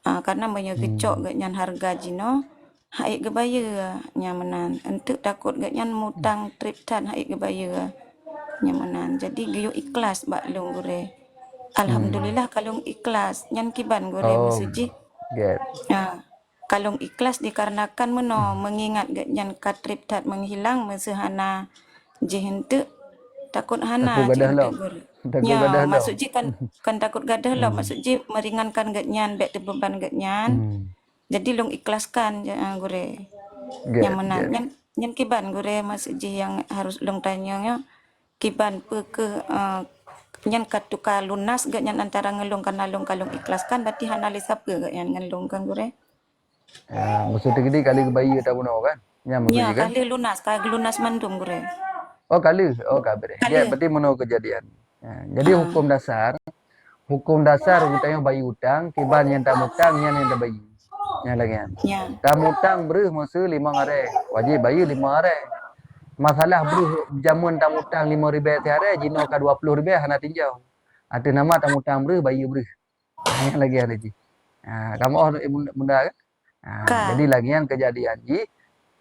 Karena banyak gecok gak nyan harga jino haik gebaya nyamanan untuk takut gak nyan mutang trip tan haik gebaya nyamanan jadi geyo ikhlas bak lung Gure. Alhamdulillah kalung ikhlas nyan kiban Gure mesuji. Kalung ikhlas dikarenakan meno mengingat gak nyan ka trip tan menghilang mesehana jehentu takut hana Gure. Ya, maksud ji kan takut gadah lah. Maksud ji meringankan gak nyan, bek beban gak nyan. Jadi long ikhlaskan Gure. Yang menang nyan kiban Gure maksud ji yang harus long tanya kiban ke nyan katuka lunas gak nyan antara ngelong kan nalung kalung ikhlaskan berarti hana lisap gak nyan ngelong kan Gure. Maksudnya gini kali kebayi tak puno kan? Ya, kali lunas mandum Gure. Oh kali, kabar. Ya, berarti mono kejadian. Jadi hukum dasar utangnya bayi utang, kiban yang tak utang yang tak bayi. Yang lagi kan. Tak utang beruh masa 5 hari, wajib bayi 5 hari. Masalah beruh jamun tak utang 5 ribu sehari, jino ka 20 ribu hana tinjau. Ada nama tak utang beruh bayi beruh. Yang lagi ada ji. Kamu bunda kan? Jadi lagi yang kejadian ji,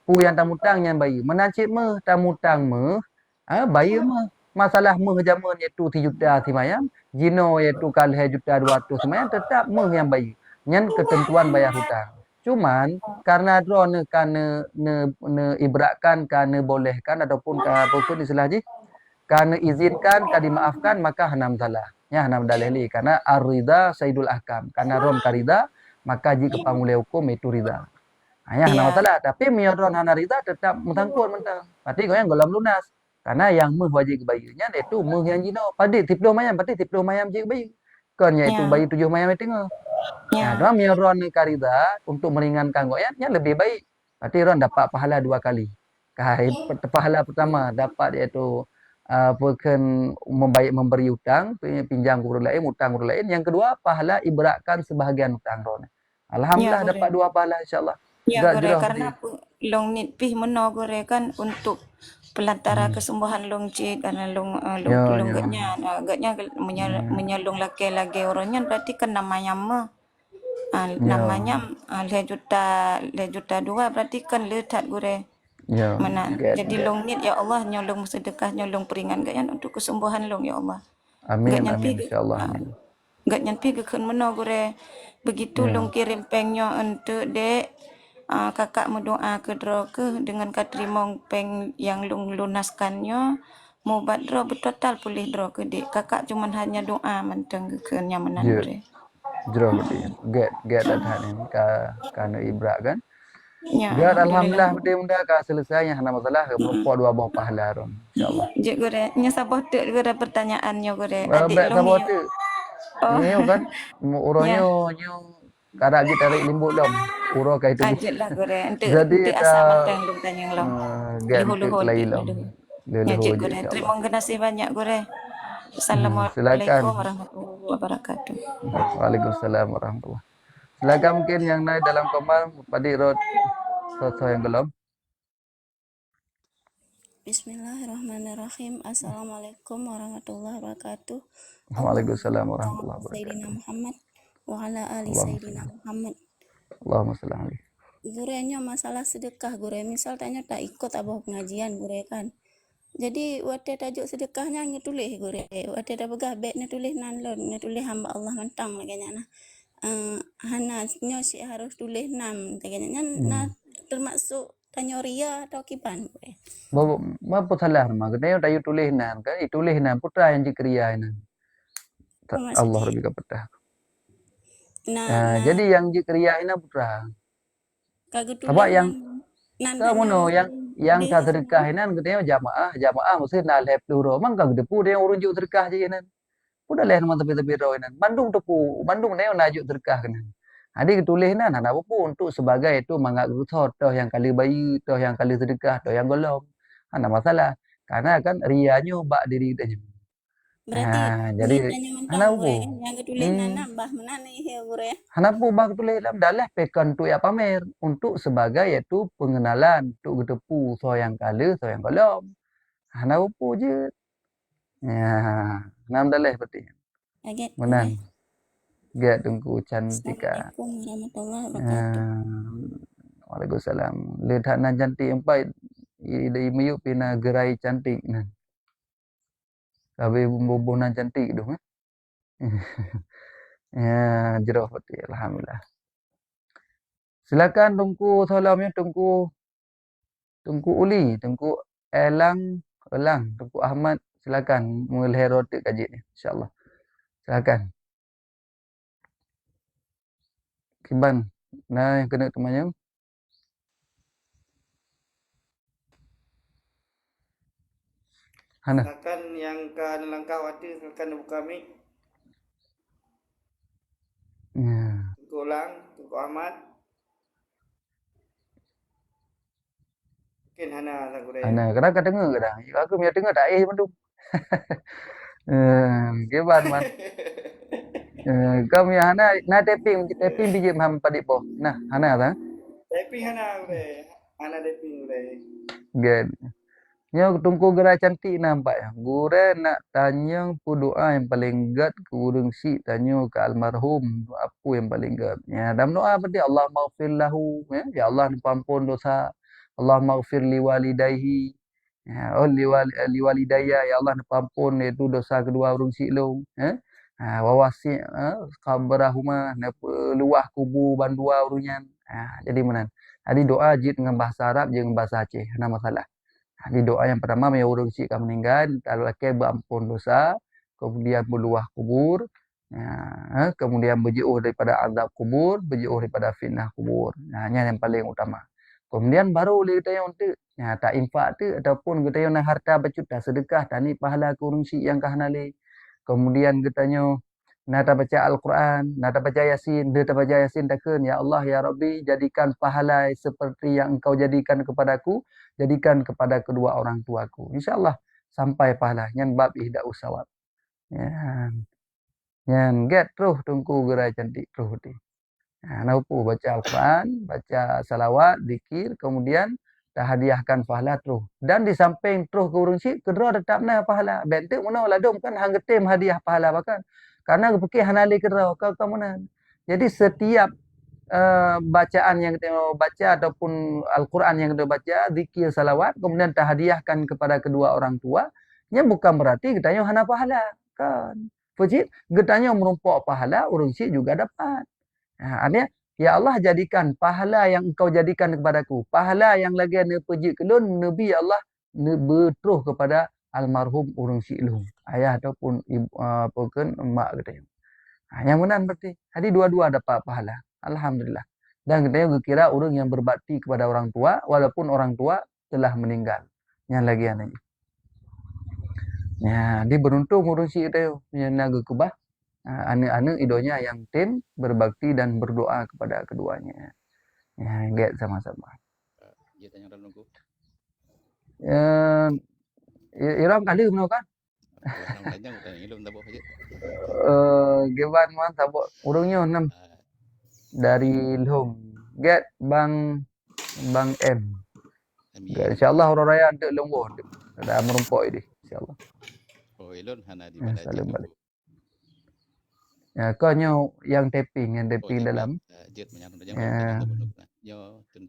pu yang tak utang yang bayi, menancip meh tak utang meh, bayi meh. Masalah meh jamun iaitu 3 juta simayam, jino iaitu kali 1.200.000 simayam tetap meh yang bayi. Nyan ketentuan bayar hutang. Cuman karena drone kana ne ibratkan kana bolehkan ataupun apapun istilah ji, kana izinkan kana dimaafkan maka hanam salah. Ya hanam dalili karena ar-ridha sayyidul ahkam. Karena ron karida maka ji kepangulai hukum itu ridha. Ya hanam salah tapi miodron hana ridha tetap mentangkut mentang. Berarti kau yang golam lunas. Karena yang meh wajib kebayunya itu meh yang jino. Pada 10 mayam, berarti 10 mayam je kebayu. Kan iaitu bayi 7 mayam itu tengah. Doa miron karida untuk meringankan goyannya lebih baik. Berarti ron dapat pahala 2 kali. Pahala pertama dapat iaitu bukan memberi hutang, pinjam kepada lain, hutang kepada lain. Yang kedua, pahala ibaratkan sebahagian hutang roh. Ya Alhamdulillah gore. dapat 2 pahala insya-Allah. Ya Gak gore jerah karena tadi. aku long nit pih meno gore kan untuk pelantara Hmm. kesembuhan long cik karena long Ya, long ya. gaknya menyalung laki orangnya berarti kan namanya Ya. namanya le juta dua berarti kan letat gore. Ya. Mana Get, jadi get. long nit ya Allah nyolong sedekah nyolong peringan gaknya untuk kesembuhan long ya Allah. Amin, Gak nyampi amin insya-Allah. Amin. gak nyampi ke kun meno gore begitu Ya. long kirim pengnya untuk dek kakak mendoa ke dro ke dengan katerima peng yang lung lunaskannya mau bat dro bertotal pulih dro ke dek kakak cuman hanya doa menteng ke nyamanan Jet. gore. Jerah tadi. Get adhan ini karena ibrak kan. Ya Gak alhamdulillah. alhamdulillah benda ka selesai hana masalah merupakan 2 buah pahala ron insya-Allah. Je gore nya sabah tu gore pertanyaannya gore adik Baik long sabar ni. tu. Oh Ini kan orangnya ya kada kita tarik limbuk dom. Uro kai tu. ajet lah gore ente Jadi asa menteng long tanya long. gan tu Luhu-luhu kelai dik lam. luhu. Leluh Nyajik je gore. insya-Allah. Terima kasih banyak gore. Silakan. Assalamualaikum warahmatullahi wabarakatuh. Waalaikumsalam warahmatullahi. Silakan mungkin yang naik dalam komal padi rot so yang gelap. Bismillahirrahmanirrahim. Assalamualaikum warahmatullahi wabarakatuh. Waalaikumsalam Allahumma warahmatullahi salli ala Sayyidina wabarakatuh. Muhammad wa ala ali Allahumma Sayyidina Muhammad. Allahumma salli alaihi. Gurenya masalah sedekah gure. Misal tanya tak ikut abah pengajian gure kan. Jadi wate tajuk sedekahnya ngetulis gure. Wate dah begah bet tulis nan lon, tulis hamba Allah mentang laganya nah. Hana nyo si harus tulis 6 laganya nah termasuk tanya ria atau kipan gure. Apa salah nama? Kena tayu tulis nan kan? Tulis nan putra yang dikriya nan. Allah lebih kepedah. Nah, jadi yang dikriya ini putra. Kagak tulis Sebab yang nandanya kamu no yang ka sedekah nan katanya jamaah mesti na lep luro mang kag depu dia urun juk sedekah je nan. Udah leh man tepi ro nan. Bandung tepu, Bandung ne na juk sedekah nan. Adik tulis nan apa pun untuk sebagai itu mangak rutot toh yang kali bayi, toh yang kali sedekah, toh yang golong. Ada masalah. Karena kan rianya bak diri kita. Berarti jadi niatnya mentang gue yang ketulis Hmm. nambah mana nih ya gue. Hanapu bak tulis dalam dalah pekan tu ya pamer untuk sebagai yaitu pengenalan untuk getepu so yang kala so yang golong. Hanapu je. Ya, nam dalah seperti. Aget Menang. Gak tunggu cantika. Assalamualaikum warahmatullahi wabarakatuh. Waalaikumsalam. Lihat nan cantik empat dari meyuk pina gerai cantik nan. Habis bubuh nan cantik tu kan. Ya, jerah putih alhamdulillah. Silakan tunggu salamnya tunggu Uli, tunggu Elang, tunggu Ahmad silakan mulai rotik kaji ni insyaallah. Silakan. Kiban. Nah, yang kena temannya. Hana. Silakan yang ke langkah wati silakan buka mic. Ya. Tunggu Ulang, Tunggu Ahmad. Mungkin Hana sang gure. Hana, kadang dengar kadang. Aku punya dengar tak Bandung. Kiban man. Kau punya Hana, tapping biji ham padik po. Nah, Hana tak? Tapping Hana gure. Hana tapping gure. Good. Nyo tunggu gerai cantik nampak ya. Gure nak tanya pu doa yang paling gat ke urang si tanya ke almarhum apa yang paling gat. Ya, dalam doa berarti Allah maghfir lahu ya Allah ampun dosa. Allah maghfir li walidayhi. Ya, li walidayya ya Allah ampun itu dosa kedua urang si lu ya. Wa wasi' qabrahuma luah kubur bandua urunyan. Jadi menan. Jadi doa jid dengan bahasa Arab jeung bahasa Aceh, ada masalah. Di doa yang pertama yang urang si ka meninggal kalau laki berampun dosa, kemudian berluah kubur, kemudian berjauh daripada azab kubur, berjauh daripada fitnah kubur. Nah, ini yang paling utama. Kemudian baru kita yang untuk tak infak tu ataupun kita yang harta berjuta sedekah tani pahala urang si yang kahanali. Kemudian katanya nata baca Al-Quran, nata baca Yasin, dia baca Yasin takkan, ya Allah, ya Rabbi, jadikan pahala seperti yang engkau jadikan kepadaku, jadikan kepada kedua orang tuaku. InsyaAllah, sampai pahala nyan bab ihda usawab. Nyan get terus tungku gerai cantik terus di. Naupu baca Al-Quran, baca salawat, zikir, kemudian dah hadiahkan pahala terus. Dan di samping terus ke urung syik, kedua tetap na pahala. Bentuk mana ladum kan hang getim hadiah pahala bahkan. Karena fikir hanali kedua kau mana. Jadi setiap bacaan yang kita baca ataupun Al-Quran yang kita baca, zikir, salawat, kemudian terhadiahkan kepada kedua orang tua, nya bukan berarti kita hana pahala. Kan? Fujit, kita merumpak pahala, urung syik juga dapat. Artinya, ya Allah jadikan pahala yang engkau jadikan kepadaku, pahala yang lagi ana pejik kelun, Nabi Allah berteruh kepada almarhum urung syik lu, ayah ataupun ibu, apa kan, emak kita. Yang menan berarti. Jadi dua-dua dapat pahala. Alhamdulillah. Dan kita kira orang yang berbakti kepada orang tua, walaupun orang tua telah meninggal. Yang lagi anaknya. Ya, dia beruntung urung syik kita yang naga kubah. Anak-anak idonya yang tim berbakti dan berdoa kepada keduanya. Ya, get sama-sama. Dia tanya dalam nunggu. Iram kali benar kan? Orang panjang tanya ilmu tak boleh. Geban man tabok urungnya 6 dari Lhom. Get Bang M. Get insyaallah orang raya untuk longgo. Ada merumpok ini insyaallah. Oh, ilon hana di pada Salam balik. Ya, kau yang tapping dalam. Jet menyambung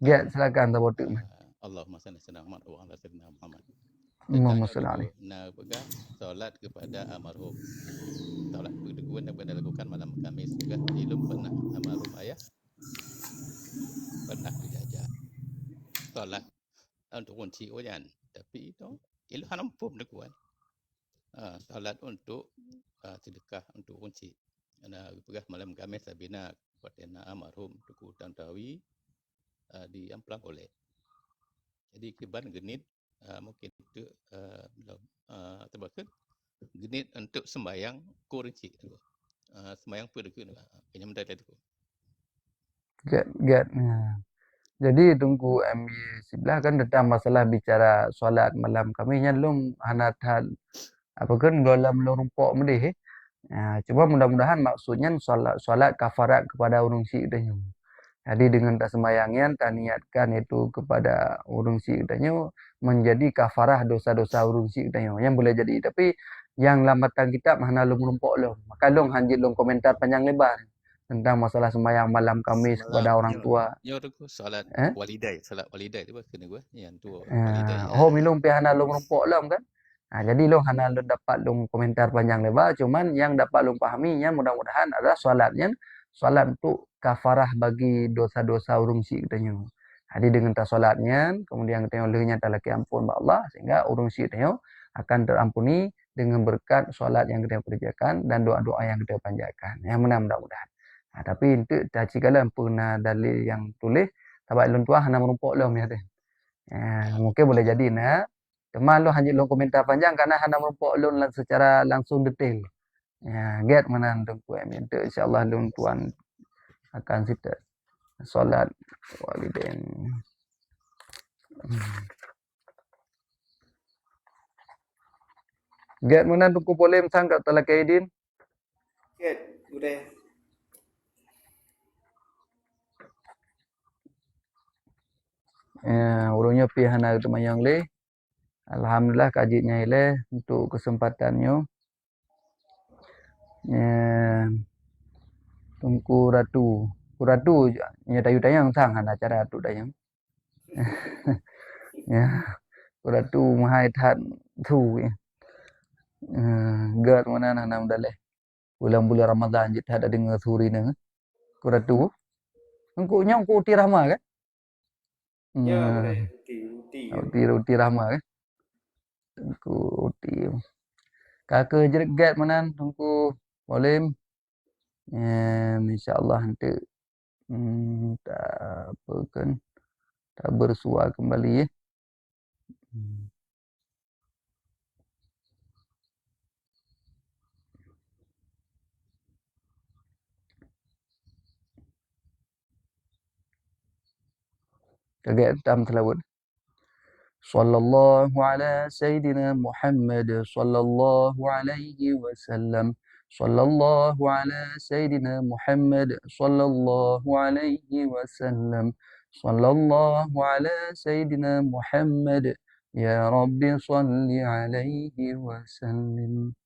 Get silakan tabok tu. Allahumma salli ala Muhammad wa ala sayyidina Muhammad. Muhammad sallallahu alaihi. Nah, pegang solat kepada almarhum. Solat berdeguan yang pernah lakukan malam Khamis juga ilmu pernah almarhum ayah pernah dijajah. Solat untuk kunci ojan, tapi itu ilmu hanam pun deguan. Solat untuk sedekah untuk kunci. Nah, pegang malam Khamis sabina kepada almarhum Tuku Tantawi di Amplang oleh. Jadi kiban genit mungkin itu terbakat genit untuk sembahyang kurci sembahyang pergi penyam dari itu. Get. Jadi tunggu MB sebelah kan tentang masalah bicara solat malam kami nya lum hanat hal apa kan dalam rumpok mendeh. Cuma mudah-mudahan maksudnya solat kafarat kepada urung syik dah. Jadi dengan tak sembahyangnya, tak niatkan itu kepada urung syik katanya menjadi kafarah dosa-dosa urung syik katanya. Yang boleh jadi. Tapi yang lambatan kitab mana long merumpok long. Maka long hanjit long komentar panjang lebar tentang masalah sembahyang malam Khamis kepada orang tua. Ya tu salat walidai tu kena gua yang tu walidai. Oh milong pi hana long merumpok long kan. Jadi long hana long dapat long komentar panjang lebar, cuman yang dapat long pahaminya mudah-mudahan adalah solatnya solat untuk kafarah bagi dosa-dosa urung syik katanya. Jadi dengan tak solatnya, kemudian kita lehnya tak laki ampun Allah, sehingga urung syik katanya akan terampuni dengan berkat solat yang kita kerjakan dan doa-doa yang kita panjatkan. Yang mudah-mudahan. Tapi itu tak cikalah pernah dalil yang tulis, tabat ilun tua hana merumpok lom ya. Mungkin boleh jadi nak. Teman lo hanya lo komentar panjang karena hana merumpok lom secara langsung detail. Get mana tunggu itu insyaallah lun tuan akan kita solat walidain. Get mana tunggu boleh sangkat talak kaidin. Get udah. Urungnya pihana temayang le. Alhamdulillah kajinya ile untuk kesempatannya. Tungku ratu nya tayu tayang sang hana acara tu dayang. Ratu mahai that tu. Gat mana nanam daleh. Bulan-bulan Ramadan jit ada dengar suri nang. Ratu. Engko nyong ku uti rahma kan? Ya, uti rahma kan? Engko uti. Kakak jergat mana tungku boleh. InsyaAllah nanti tak bersua kembali ya. Kaget tam selawat. Sallallahu ala Sayyidina Muhammad sallallahu alaihi wasallam. Sallallahu ala Sayyidina Muhammad sallallahu alaihi wasallam. Sallallahu ala Sayyidina Muhammad. Ya Rabbi salli alaihi wasallim.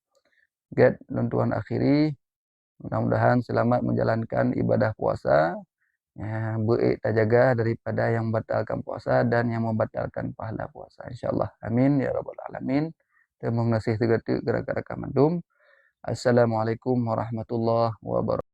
Get, tuan akhiri. Mudah-mudahan selamat menjalankan ibadah puasa. Ya, baik terjaga daripada yang membatalkan puasa dan yang membatalkan pahala puasa. InsyaAllah. Amin. Ya Rabbal Alamin. Terima kasih gara-gara kamandum. Assalamualaikum warahmatullahi wabarakatuh.